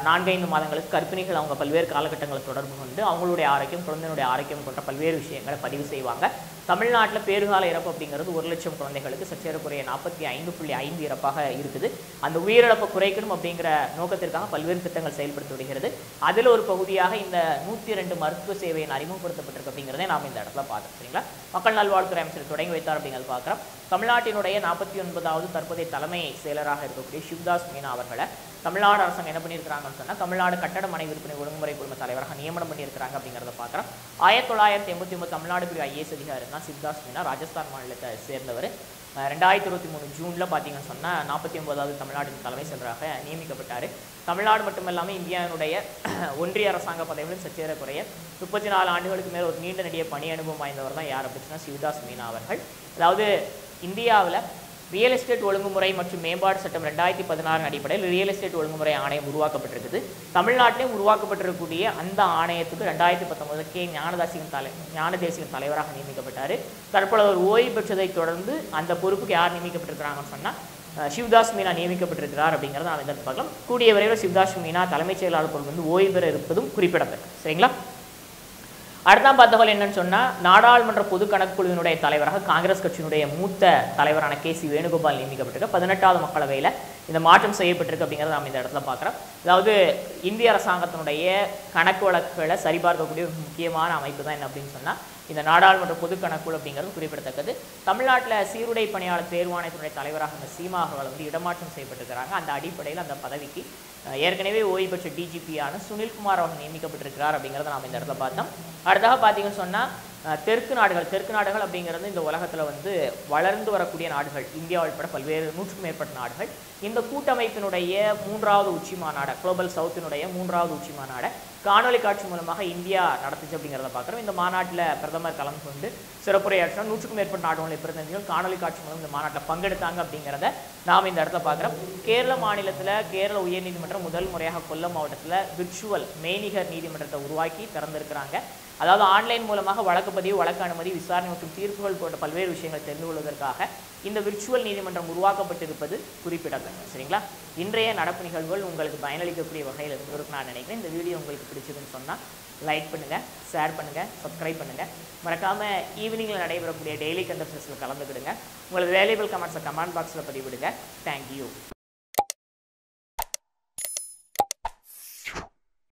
S1: 4-5 மாதங்களுக்கு கர்ப்பிணிகள் அவங்க பல்வேறு காலகட்டங்களை தொடர்பு கொண்டு அவங்களுடைய ஆரோக்கியம், குழந்தையினுடைய ஆரோக்கியம் போன்ற பல்வேறு விஷயங்களை பதிவு செய்வாங்க. தமிழ்நாட்டில் பேறுகால இறப்பு அப்படிங்கிறது 1 லட்சம் குழந்தைகளுக்கு சற்றேறக்குறைய 45.5 இறப்பாக இருக்குது. அந்த உயிரிழப்பை குறைக்கணும் அப்படிங்கிற நோக்கத்திற்காக பல்வேறு திட்டங்கள் செயல்படுத்தி வருகிறது. அதில் ஒரு பகுதியாக இந்த 102 மருத்துவ சேவையை அறிமுகப்படுத்தப்பட்டிருக்கு அப்படிங்கிறதே நாம் இந்த இடத்துல பார்த்தோம். சரிங்களா? மக்கள் நல்வாழ்வுத்துறை அமைச்சர் தொடங்கி வைத்தார் அப்படிங்கிறது பார்க்குறோம். தமிழ்நாட்டினுடைய 49வது தற்போதைய தலைமை செயலராக இருக்கக்கூடிய சிவ்தாஸ் மீனா அவர்களை தமிழ்நாடு அரசாங்கம் என்ன பண்ணியிருக்கிறாங்கன்னு சொன்னால் தமிழ்நாடு கட்டட மனை விற்பனை ஒழுங்குமுறை குழும தலைவராக நியமனம் பண்ணியிருக்கிறாங்க அப்படிங்கிறத பார்க்குறோம். 1989 தமிழ்நாடு பிரிவு IAS அதிகாரி தான் சிவ்தாஸ் மீனா, ராஜஸ்தான் மாநிலத்தை சேர்ந்தவர். 2023 ஜூனில் பார்த்தீங்கன்னு சொன்னால் 49வது தமிழ்நாட்டின் தலைமை செயலராக நியமிக்கப்பட்டார். தமிழ்நாடு மட்டுமல்லாமல் இந்தியாவினுடைய ஒன்றிய அரசாங்க பதவிகளும் சற்றேறக்குறைய 34 ஆண்டுகளுக்கு மேல் ஒரு நீண்ட நெடிய பணி அனுபவம் வாய்ந்தவர் தான் யார் அப்படின்னா சிவ்தாஸ் மீனா அவர்கள். அதாவது இந்தியாவில் ரியல் எஸ்டேட் ஒழுங்குமுறை மற்றும் மேம்பாடு சட்டம் 2016 அடிப்படையில் ரியல் எஸ்டேட் ஒழுங்குமுறை ஆணையம் உருவாக்கப்பட்டிருக்குது. தமிழ்நாட்டிலே உருவாக்கப்பட்டிருக்கக்கூடிய அந்த ஆணையத்துக்கு 2019 ஞானதேசிகன் தலைவராக நியமிக்கப்பட்டார். தற்பொழுது ஒரு ஓய்வு பெற்றதை தொடர்ந்து அந்த பொறுப்புக்கு யார் நியமிக்கப்பட்டிருக்கிறாங்கன்னு சொன்னால் சிவ்தாஸ் மீனா நியமிக்கப்பட்டிருக்கிறார் அப்படிங்கிறத நாம் எதிர்த்து பார்க்கலாம். கூடிய விரைவில் சிவ்தாஸ் மீனா தலைமைச் செயலாளர் பொறுப்பு ஓய்வு பெற இருப்பதும் குறிப்பிடத்தக்கது. சரிங்களா? அடுத்த தகவல் என்னன்னு சொன்னால் நாடாளுமன்ற பொது கணக்குழுவினுடைய தலைவராக காங்கிரஸ் கட்சியினுடைய மூத்த தலைவரான KC வேணுகோபால் நியமிக்கப்பட்டிருக்க 18வது மக்களவையில் இந்த மாற்றம் செய்யப்பட்டிருக்கு அப்படிங்கிறத நாம் இந்த இடத்துல பார்க்குறோம். அதாவது இந்திய அரசாங்கத்தினுடைய கணக்கு வழக்குகளை சரிபார்க்கக்கூடிய ஒரு முக்கியமான அமைப்பு தான் என்ன அப்படின்னு சொன்னால் இந்த நாடாளுமன்ற பொது கணக்குழு அப்படிங்கிறது குறிப்பிடத்தக்கது. தமிழ்நாட்டில் சீருடை பணியாளர் தேர்வாணையத்தினுடைய தலைவராக இந்த சீமா அவர்கள் இடமாற்றம் செய்யப்பட்டிருக்கிறாங்க. அந்த அடிப்படையில் அந்த பதவிக்கு ஏற்கனவே ஓய்வு பெற்ற DGP-யான சுனில்குமார் அவர்கள் நியமிக்கப்பட்டிருக்கிறார் அப்படிங்கிறத நாம் இந்த இடத்துல பார்த்தோம். அடுத்தாக பார்த்தீங்கன்னு சொன்னால் தெற்கு நாடுகள் அப்படிங்கிறது இந்த உலகத்தில் வளர்ந்து வரக்கூடிய நாடுகள், இந்தியா உட்பட பல்வேறு 100க்கும் மேற்பட்ட நாடுகள். இந்த கூட்டமைப்பினுடைய 3வது உச்சி மாநாடு, குளோபல் சவுத்தினுடைய 3வது உச்சி மாநாடு காணொலி காட்சி மூலமாக இந்தியா நடத்துச்சு அப்படிங்கிறத பார்க்குறோம். இந்த மாநாட்டில் பிரதமர் கலந்து கொண்டு சிறப்புரையாற்றினார். 100க்கும் மேற்பட்ட நாடுகளுடைய பிரதிநிதிகள் காணொலி காட்சி மூலம் இந்த மாநாட்டில் பங்கெடுத்தாங்க அப்படிங்கிறத நாம் இந்த இடத்துல பார்க்குறோம். கேரள மாநிலத்தில் கேரள உயர்நீதிமன்றம் முதல் முறையாக கொல்லம் மாவட்டத்தில் விர்ச்சுவல் மெய்நிகர் நீதிமன்றத்தை உருவாக்கி திறந்திருக்கிறாங்க. அதாவது ஆன்லைன் மூலமாக வழக்கு பதிவு, வழக்கு அனுமதி, விசாரணை மற்றும் தீர்ப்புகள் போன்ற பல்வேறு விஷயங்களை தெரிந்து கொள்வதற்காக இந்த விர்ச்சுவல் நீதிமன்றம் உருவாக்கப்பட்டிருப்பது குறிப்பிடத்தக்கது. சரிங்களா? இன்றைய நடப்பு நிகழ்வுகள் உங்களுக்கு பயனளிக்கக்கூடிய வகையில் இருந்திருக்கு நான் நினைக்கிறேன். இந்த வீடியோ உங்களுக்கு பிடிச்சதுன்னு சொன்னால் லைக் பண்ணுங்கள், ஷேர் பண்ணுங்கள், சப்ஸ்கிரைப் பண்ணுங்கள். மறக்காமல் ஈவினிங்கில் நடைபெறக்கூடிய டெய்லி கண்டென்ட்ஸில் கலந்துக்கிடுங்க. உங்களது வேல்யூபிள் கமெண்ட்ஸை கமெண்ட் பாக்ஸில் பதிவிடுங்க. தேங்க்யூ.